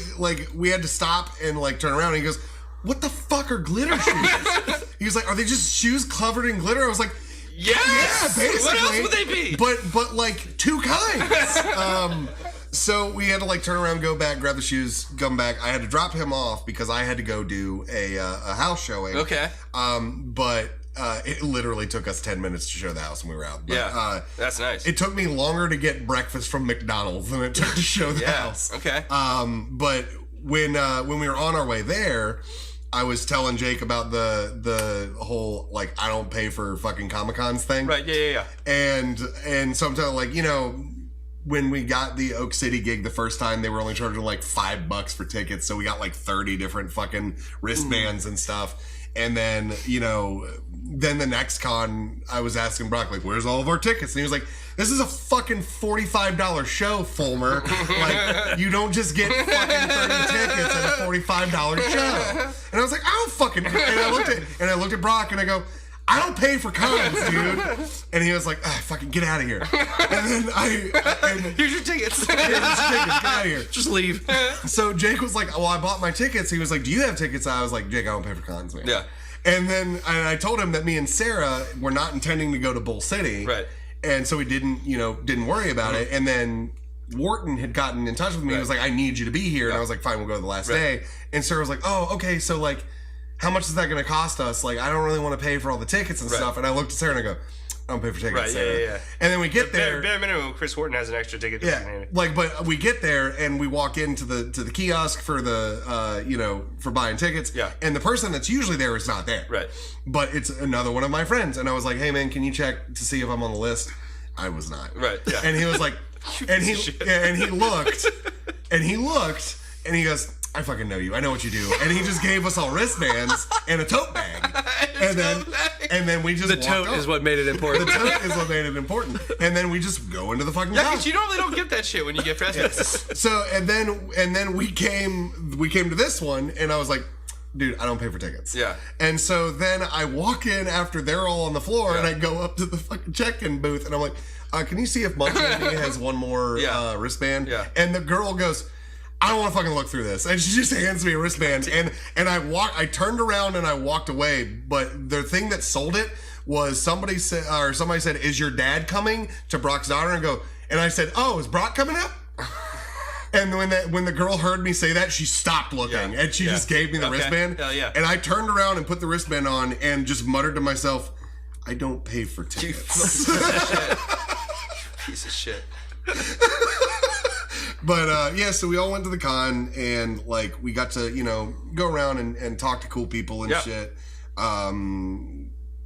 had to stop and like turn around. And he goes, what the fuck are glitter shoes? He was like, are they just shoes covered in glitter? I was like, Yes! yeah, basically. What else would they be? But like two kinds. So we had to like turn around, go back, grab the shoes, come back. I had to drop him off because I had to go do a house showing. Okay. But it literally took us 10 minutes to show the house when we were out. But, Yeah, that's nice. It took me longer to get breakfast from McDonald's than it took to show the house. Okay. But when we were on our way there, I was telling Jake about the whole like I don't pay for fucking Comic-Cons thing. Right. Yeah. And so I'm telling like, you know, when we got the Oak City gig the first time, they were only charging like $5 for tickets, so we got like 30 different fucking wristbands and stuff. And then, you know, then the next con, I was asking Brock, like, where's all of our tickets? And he was like, this is a fucking $45 show, Fulmer. Like, you don't just get fucking 30 tickets at a $45 show. And I was like, I don't fucking. And I looked at Brock and I go, I don't pay for cons, dude. And he was like, fucking get out of here. And then Here's your tickets. get out of here. Just leave. So Jake was like, well, I bought my tickets. He was like, do you have tickets? I was like, Jake, I don't pay for cons, man. Yeah. And then I told him that me and Sarah were not intending to go to Bull City. Right. And so we didn't worry about it. And then Wharton had gotten in touch with me. He was like, I need you to be here. And I was like, fine, we'll go the last day. And Sarah was like, oh, okay. So like, how much is that going to cost us? Like, I don't really want to pay for all the tickets and stuff. And I looked at Sarah and I go, I don't pay for tickets. Right, Sarah. yeah. And then we get there. Bare minimum, Chris Wharton has an extra ticket. Yeah, like, but we get there and we walk into the kiosk for the for buying tickets. Yeah. And the person that's usually there is not there. Right. But it's another one of my friends, and I was like, hey man, can you check to see if I'm on the list? I was not. Right. Yeah. And he was like, and he looked, and he goes, I fucking know you. I know what you do. And he just gave us all wristbands and a tote bag. And then we just The tote is what made it important. The tote is what made it important. And then we just go into the fucking Yeah, con. because you normally don't get that shit when you get press passes. So and then we came to this one, and I was like, dude, I don't pay for tickets. Yeah. And so then I walk in after they're all on the floor, and I go up to the fucking check-in booth, and I'm like, can you see if Monkey has one more wristband? Yeah. And the girl goes, I don't want to fucking look through this. And she just hands me a wristband. And I turned around and I walked away. But the thing that sold it was somebody said, is your dad coming to Brock's daughter? And I said, oh, is Brock coming up? And when the girl heard me say that, she stopped looking. And she just gave me the wristband. Hell yeah. And I turned around and put the wristband on and just muttered to myself, I don't pay for tickets. Piece of shit. But so we all went to the con, and like we got to go around and talk to cool people and shit.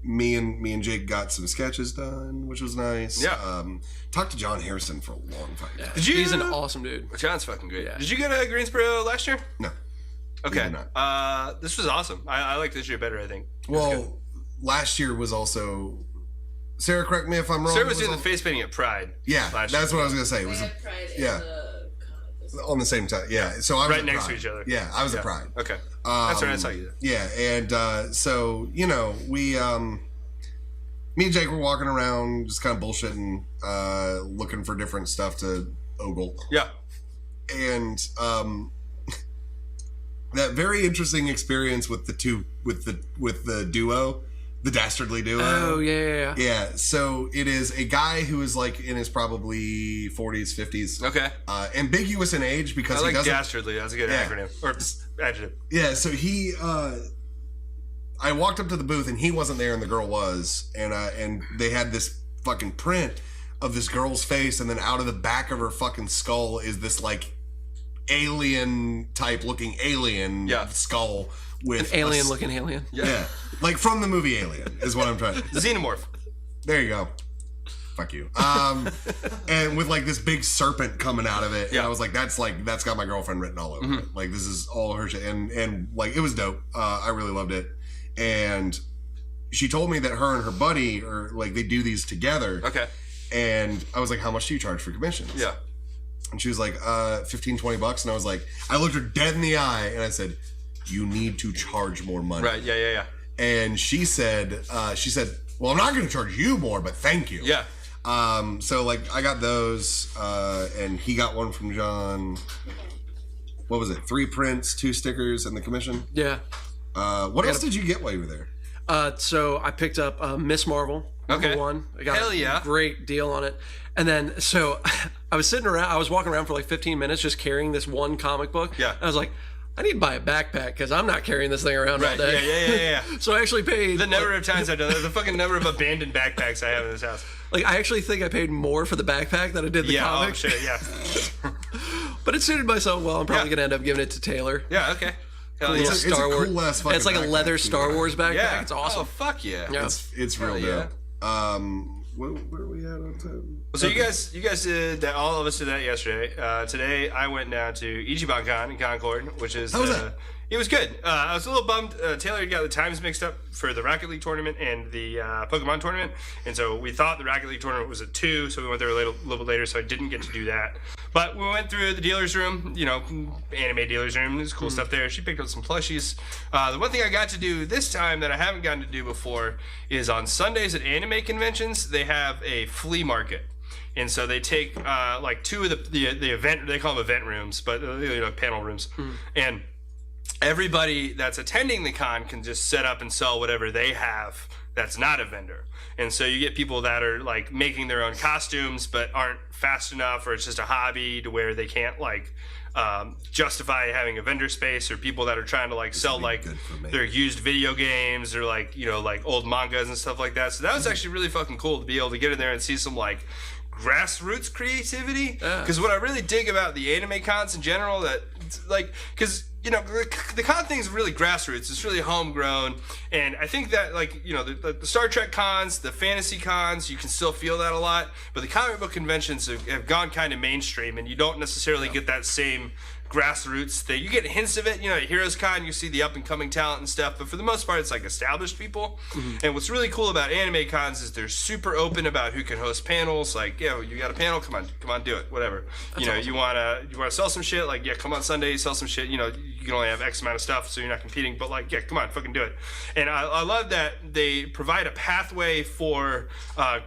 Me and Jake got some sketches done, which was nice. Yeah. Talked to John Harrison for a long time. Yeah. Did you? He's an awesome dude. John's fucking great. Yeah. Did you go to Greensboro last year? No. Okay. did not. This was awesome. I like this year better, I think. Well, last year was also. Sarah, correct me if I'm wrong. Sarah was doing the face painting at Pride. Yeah, last that's year. what I was gonna say. It We was had Pride yeah. and the con. on the same time. Yeah, so I was Right at next Pride. to each other. Yeah, I was at Pride. Okay. That's right. That's how you did. Yeah, and so we, me and Jake were walking around, just kind of bullshitting, looking for different stuff to ogle. Yeah. And that very interesting experience with the duo, the Dastardly duo. Oh, yeah. Yeah, so it is a guy who is like in his probably 40s, 50s. Okay. Ambiguous in age because I like he doesn't. dastardly. That's a good acronym or adjective. Yeah, so he. I walked up to the booth and he wasn't there and the girl was, and they had this fucking print of this girl's face, and then out of the back of her fucking skull is this like alien type looking alien skull with An alien looking alien. Yeah, like from the movie Alien is what I'm trying to. Xenomorph. There you go. Fuck you. And with like this big serpent coming out of it, and I was like, that's got my girlfriend written all over it. Like this is all her shit, and like it was dope. I really loved it, and she told me that her and her buddy are like they do these together. Okay. And I was like, how much do you charge for commissions? Yeah. And she was like, $15-$20. And I was like, I looked her dead in the eye and I said, you need to charge more money. Right. Yeah. And she said, well, I'm not going to charge you more, but thank you. Yeah. So like I got those, and he got one from John. What was it? 3 prints, 2 stickers, and the commission. Yeah. What else did you get while you were there? So I picked up Miss Marvel. Okay. #1. I got Hell yeah. a great deal on it. And then, so I was walking around for like 15 minutes just carrying this one comic book. Yeah. And I was like, I need to buy a backpack because I'm not carrying this thing around all Right. day. Yeah. So I actually paid. The number of times I've done that, the fucking number of abandoned backpacks I have in this house. Like, I actually think I paid more for the backpack than I did the comic. Oh, shit, yeah. But it suited myself well. I'm probably going to end up giving it to Taylor. Yeah, okay. Hell It's yeah. a It's a Star Wars. cool-ass fucking It's like a backpack, leather too, Star right? Wars backpack. Yeah. It's awesome. Oh, fuck yeah. Yeah. It's real yeah. dope. Where are we at on time? So you guys did that. All of us did that yesterday. Today I went down to Ichiban Con in Concord, which is How was that? It was good. I was a little bummed. Taylor had got the times mixed up for the Rocket League tournament and the Pokemon tournament, and so we thought the Rocket League tournament was at 2, so we went there a little bit later. So I didn't get to do that. But we went through the dealer's room, anime dealer's room. There's cool stuff there. She picked up some plushies. The one thing I got to do this time that I haven't gotten to do before is on Sundays at anime conventions, they have a flea market. And so they take like 2 of the event, they call them event rooms, but panel rooms. And everybody that's attending the con can just set up and sell whatever they have that's not a vendor. And so you get people that are like making their own costumes but aren't fast enough, or it's just a hobby to where they can't like justify having a vendor space, or people that are trying to like sell like their used video games or like like old mangas and stuff like that. So that was actually really fucking cool to be able to get in there and see some like grassroots creativity. Because what I really dig about the anime cons in general, that like, because the con thing is really grassroots. It's really homegrown, and I think that like the Star Trek cons, the fantasy cons, you can still feel that a lot. But the comic book conventions have gone kind of mainstream, and you don't necessarily get that same grassroots thing. You get hints of it, at Heroes Con, you see the up and coming talent and stuff, but for the most part, it's like established people. And what's really cool about anime cons is they're super open about who can host panels. Like, you got a panel, come on, do it, whatever. Awesome. You wanna sell some shit, like, come on Sunday, sell some shit. You can only have X amount of stuff, so you're not competing, but like, come on, fucking do it. And I love that they provide a pathway for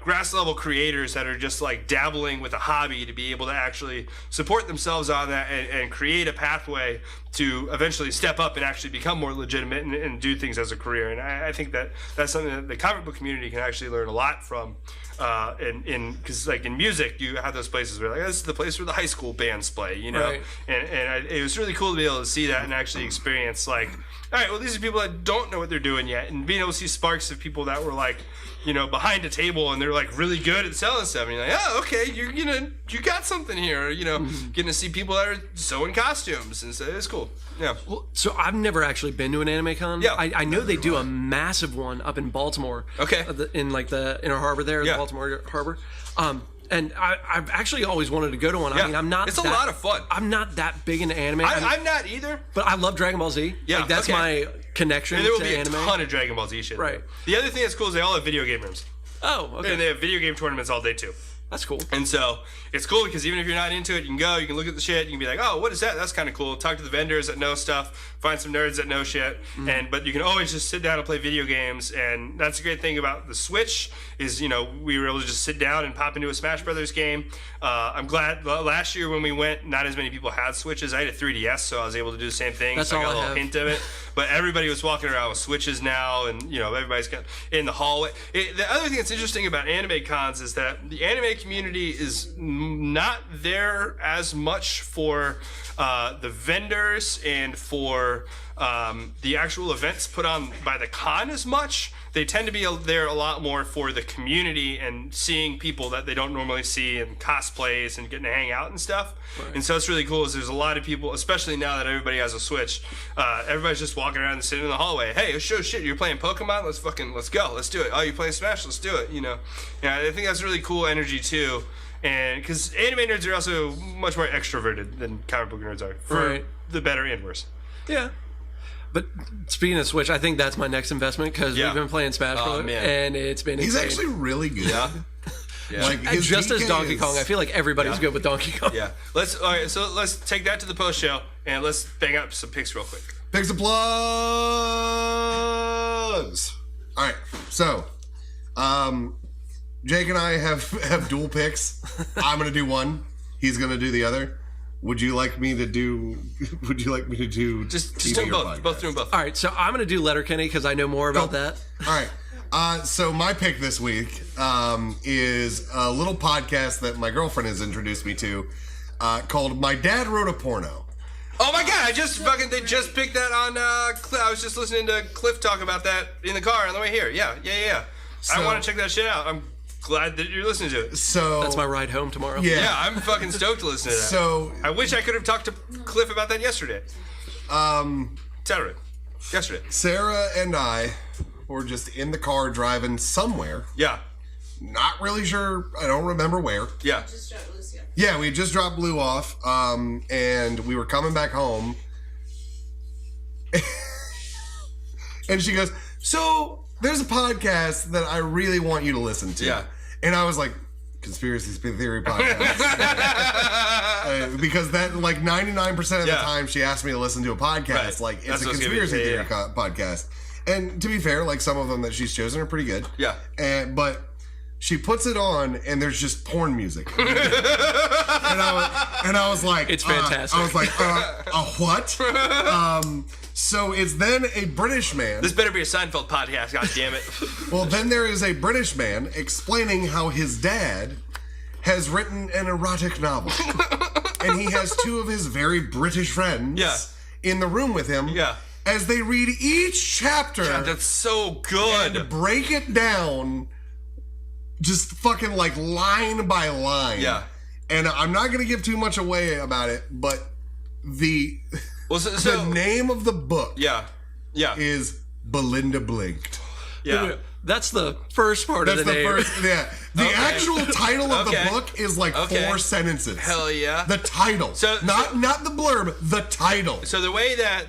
grass level creators that are just like dabbling with a hobby to be able to actually support themselves on that and create a pathway to eventually step up and actually become more legitimate and do things as a career. And I think that's something that the comic book community can actually learn a lot from. Because like in music, you have those places where like, this is the place where the high school bands play, Right. And it was really cool to be able to see that and actually experience like, all right, well, these are people that don't know what they're doing yet, and being able to see sparks of people that were like, behind a table and they're like really good at selling stuff, and you're like, oh, okay, you got something here, getting to see people that are sewing costumes, and so it's cool. Yeah. Well, so I've never actually been to an anime con. Yeah. I know they do a massive one up in Baltimore. Okay. In like the Inner Harbor there, Yeah. the Baltimore Harbor. And I've actually always wanted to go to one. Yeah. I mean, I'm not. It's a lot of fun. I'm not that big into anime. I'm not either. But I love Dragon Ball Z. Yeah, Like, that's okay. my connection And there will to be anime. a ton of Dragon Ball Z shit. Right. The other thing that's cool is they all have video game rooms. Oh, okay. And they have video game tournaments all day too. That's cool. And so it's cool because even if you're not into it, you can go, you can look at the shit, you can be like, oh, what is that? That's kind of cool. Talk to the vendors that know stuff, find some nerds that know shit. But you can always just sit down and play video games. And that's a great thing about the Switch is, we were able to just sit down and pop into a Smash Brothers game. I'm glad last year when we went, not as many people had Switches. I had a 3DS, so I was able to do the same thing. That's so I all got a I little have. hint of it. But everybody was walking around with Switches now, and everybody's got in the hallway. The other thing that's interesting about anime cons is that the anime community is not there as much for the vendors and for the actual events put on by the con as much. They tend to be there a lot more for the community and seeing people that they don't normally see and cosplays and getting to hang out and stuff. Right. And so it's really cool is there's a lot of people, especially now that everybody has a Switch, everybody's just walking around and sitting in the hallway. Hey, show shit, you're playing Pokemon? Let's go. Let's do it. Oh, you're playing Smash? Let's do it. Yeah, I think that's really cool energy too. And because anime nerds are also much more extroverted than comic book nerds are, for the better and worse. Yeah. But speaking of Switch, I think that's my next investment because we've been playing Smash Brothers, man. and it's been He's insane. actually really good. Yeah. Like And his just as DK Donkey is- Kong, I feel like everybody's good with Donkey Kong. Yeah. So let's take that to the post show and let's bang up some picks real quick. Picks and plugs. All right, so Jake and I have dual picks. I'm gonna do one. He's gonna do the other. Would you like me to do? Just TV do them or both. podcast? Both do them both. All right, so I'm going to do Letterkenny because I know more about that. All right. So my pick this week is a little podcast that my girlfriend has introduced me to, called "My Dad Wrote a Porno." Oh my god! They just picked that on. I was just listening to Cliff talk about that in the car on the way here. Yeah. So- I want to check that shit out. I'm glad that you're listening to it. So That's my ride home tomorrow. Yeah, I'm fucking stoked to listen to that. So I wish I could have talked to Cliff about that yesterday. Saturday. Yesterday. Sarah and I were just in the car driving somewhere. Yeah. Not really sure. I don't remember where. Yeah. Just dropped Lucy off. Yeah, we had just dropped Blue off, and we were coming back home. And she goes, "So there's a podcast that I really want you to listen to." Yeah. And I was like, "Conspiracy Theory podcast," because that like 99% of the Yeah. time she asked me to listen to a podcast, Right. like it's That's a what's gonna be- conspiracy yeah, theory yeah. podcast. And to be fair, like some of them that she's chosen are pretty good. Yeah. But she puts it on, and there's just porn music. and I was like, It's fantastic. I was like, a what? So it's then a British man. This better be a Seinfeld podcast, god damn it. Well, then there is a British man explaining how his dad has written an erotic novel. And he has two of his very British friends Yeah. in the room with him Yeah. as they read each chapter God, that's so good. and break it down just fucking like line by line. Yeah. And I'm not going to give too much away about it, but the Well, the name of the book yeah. is Belinda Blinked. Yeah. That's the first part That's of the the name. first. Yeah. The Okay. actual title of Okay. the book is like Okay. 4 sentences. Hell yeah. The title. So- not the blurb, the title. So the way that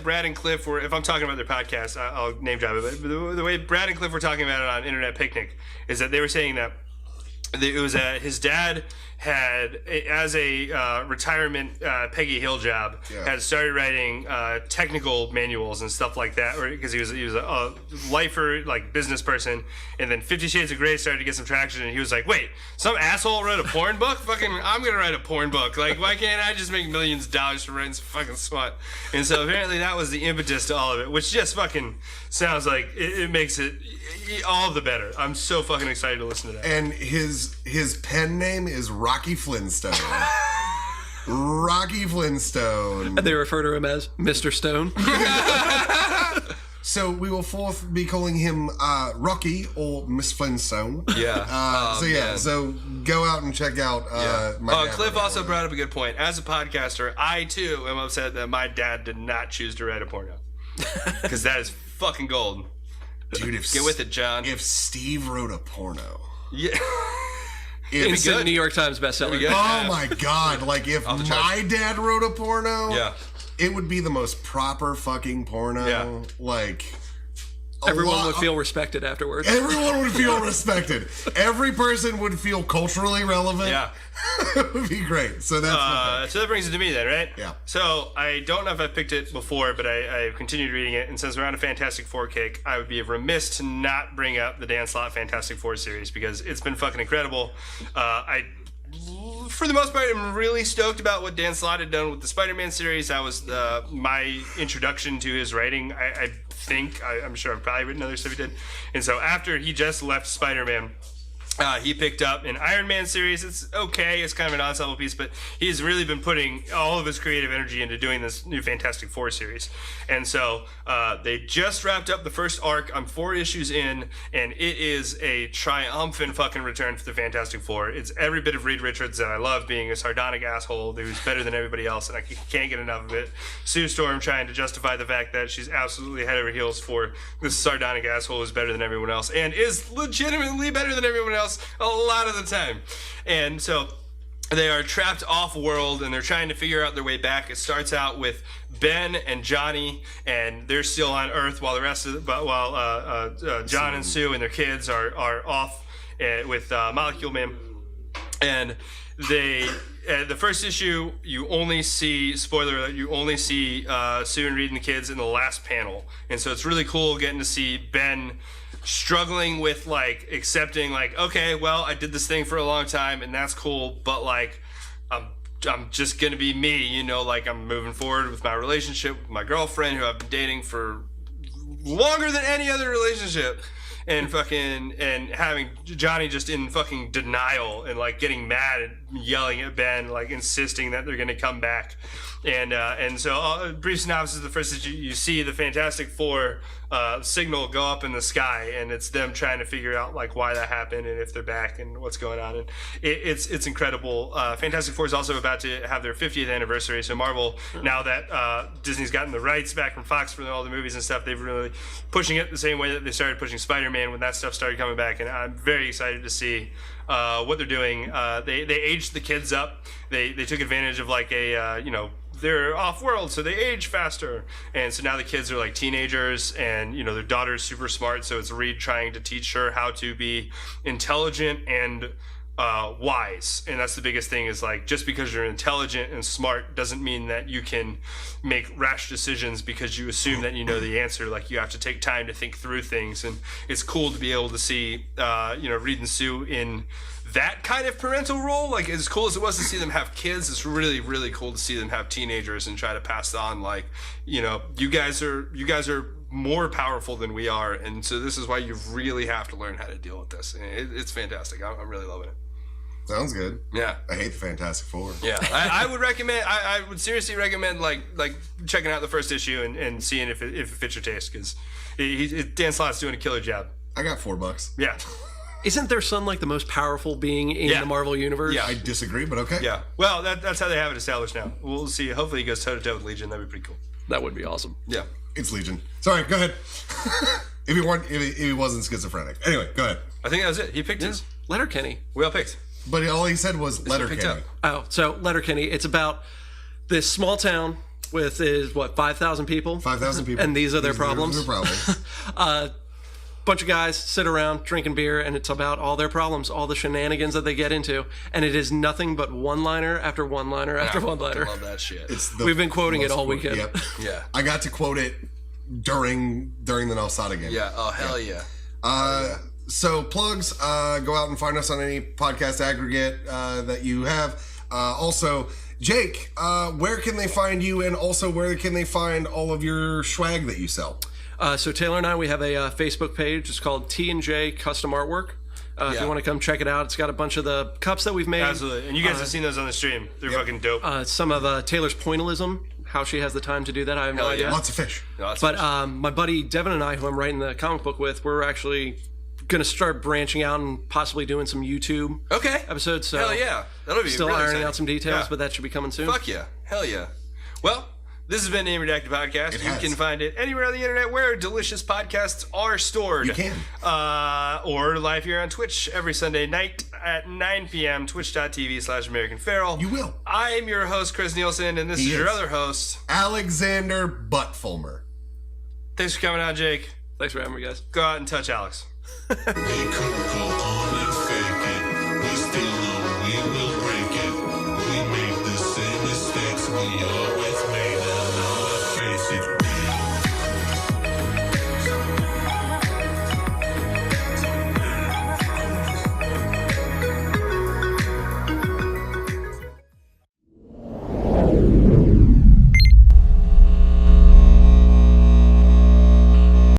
Brad and Cliff were, if I'm talking about their podcast, I'll name drop it, but the way Brad and Cliff were talking about it on Internet Picnic is that they were saying that it was his dad had, as a retirement Peggy Hill job, had started writing technical manuals and stuff like that, because he was a lifer, like business person, and then 50 Shades of Grey started to get some traction, and he was like, wait, some asshole wrote a porn book? Fucking, I'm gonna write a porn book. Like, why can't I just make millions of dollars for writing some fucking smut? And so apparently that was the impetus to all of it, which just fucking sounds like it makes it all the better. I'm so fucking excited to listen to that. And his pen name is Rocky Flintstone. Rocky Flintstone. And they refer to him as Mr. Stone. So we will forth be calling him Rocky or Miss Flintstone. Yeah. So go out and check out my dad Cliff wrote a also porno. brought up a good point. As a podcaster, I too am upset that my dad did not choose to write a porno. Because that is fucking gold. Dude, if Get with it, John. If Steve wrote a porno. Yeah. Instant good. New York Times bestseller. good. Oh my god, like if Off the my dad wrote a porno, Yeah. it would be the most proper fucking porno. Yeah. Like Everyone would feel respected afterwards. Everyone would feel respected. Every person would feel culturally relevant. Yeah. It would be great. So that's my pick. So that brings it to me then, right? Yeah. So I don't know if I've picked it before, but I've continued reading it, and since we're on a Fantastic Four kick, I would be remiss to not bring up the Dan Slott Fantastic Four series because it's been fucking incredible. For the most part, I'm really stoked about what Dan Slott had done with the Spider-Man series. That was my introduction to his writing. I'm sure I've probably written other stuff he did. And so after he just left Spider-Man, he picked up an Iron Man series. It's okay. It's kind of an ensemble piece, but he's really been putting all of his creative energy into doing this new Fantastic Four series. And so they just wrapped up the first arc. I'm 4 issues in, and it is a triumphant fucking return for the Fantastic Four. It's every bit of Reed Richards that I love, being a sardonic asshole who's better than everybody else, and I can't get enough of it. Sue Storm trying to justify the fact that she's absolutely head over heels for this sardonic asshole who's better than everyone else, and is legitimately better than everyone else a lot of the time. And so they are trapped off-world, and they're trying to figure out their way back. It starts out with Ben and Johnny, and they're still on Earth while the rest of John and Sue and their kids are off with Molecule Man. And the first issue, you only see, spoiler alert, you only see Sue and Reed and the kids in the last panel. And so it's really cool getting to see Ben struggling with, like, accepting, like, okay, well, I did this thing for a long time, and that's cool, but, like, I'm just gonna be me, you know, like, I'm moving forward with my relationship with my girlfriend, who I've been dating for longer than any other relationship. And having Johnny just in fucking denial and, like, getting mad and yelling at Ben, like, insisting that they're going to come back. And so brief synopsis of the first issue, you see the Fantastic Four signal go up in the sky, and it's them trying to figure out, like, why that happened and if they're back and what's going on. And it's incredible. Fantastic Four is also about to have their 50th anniversary. So Marvel, now that Disney's gotten the rights back from Fox for all the movies and stuff, they've really pushing it the same way that they started pushing Spider-Man when that stuff started coming back. And I'm very excited to see what they're doing. They aged the kids up. They took advantage of, like, a they're off-world, so they age faster. And so now the kids are, like, teenagers, and, you know, their daughter's super smart, so it's Reed trying to teach her how to be intelligent and wise. And that's the biggest thing, is, like, just because you're intelligent and smart doesn't mean that you can make rash decisions because you assume that you know the answer. Like, you have to take time to think through things. And it's cool to be able to see, Reed and Sue in that kind of parental role. Like, as cool as it was to see them have kids, it's really, really cool to see them have teenagers and try to pass on, like, you know, you guys are more powerful than we are, and so this is why you really have to learn how to deal with this. It's fantastic. I'm really loving it. Sounds good. Yeah. I hate the Fantastic Four. Yeah. I would recommend, I would seriously recommend, like checking out the first issue and seeing if it fits your taste, because Dan Slott's doing a killer job. I got $4. Yeah. Isn't their son, like, the most powerful being in the Marvel universe? Yeah. I disagree, but okay. Yeah. Well, that's how they have it established now. We'll see. Hopefully he goes toe-to-toe with Legion. That'd be pretty cool. That would be awesome. Yeah. It's Legion. Sorry, go ahead. if he wasn't schizophrenic. Anyway, go ahead. I think that was it. He picked his. Letterkenny. We all picked. But all he said was Letterkenny. Oh, so Letterkenny. It's about this small town with 5,000 people? 5,000 people. And these are their problems? These are their problems. Bunch of guys sit around drinking beer, and it's about all their problems, all the shenanigans that they get into, and it is nothing but one-liner after one-liner after one-liner. I love that shit. We've been quoting it all weekend. Yep. Yeah. I got to quote it during the Nelsada game. Yeah. Oh, hell yeah. So plugs, go out and find us on any podcast aggregate that you have. Also, Jake, where can they find you, and also where can they find all of your swag that you sell? So Taylor and I, we have a Facebook page. It's called T&J Custom Artwork. If you want to come check it out, it's got a bunch of the cups that we've made. Absolutely. And you guys have seen those on the stream. They're fucking dope. Some of Taylor's pointillism, how she has the time to do that, I have no idea. Lots of fish. But my buddy Devin and I, who I'm writing the comic book with, we're actually going to start branching out and possibly doing some YouTube episodes. So hell yeah. That'll be still really ironing exciting. out some details, Yeah. but that should be coming soon. Fuck yeah. Hell yeah. Well, this has been the Redacted Podcast. It You has. can find it anywhere on the internet where delicious podcasts are stored. You can. Or live here on Twitch every Sunday night at 9 p.m. Twitch.tv/American Feral. You will. I am your host, Chris Nielsen, and this He is your is. other host. Alexander Buttfulmer. Thanks for coming out, Jake. Thanks for having me, guys. Go out and touch Alex. We could go on and fake it. We still know we will break it. We make the same mistakes we all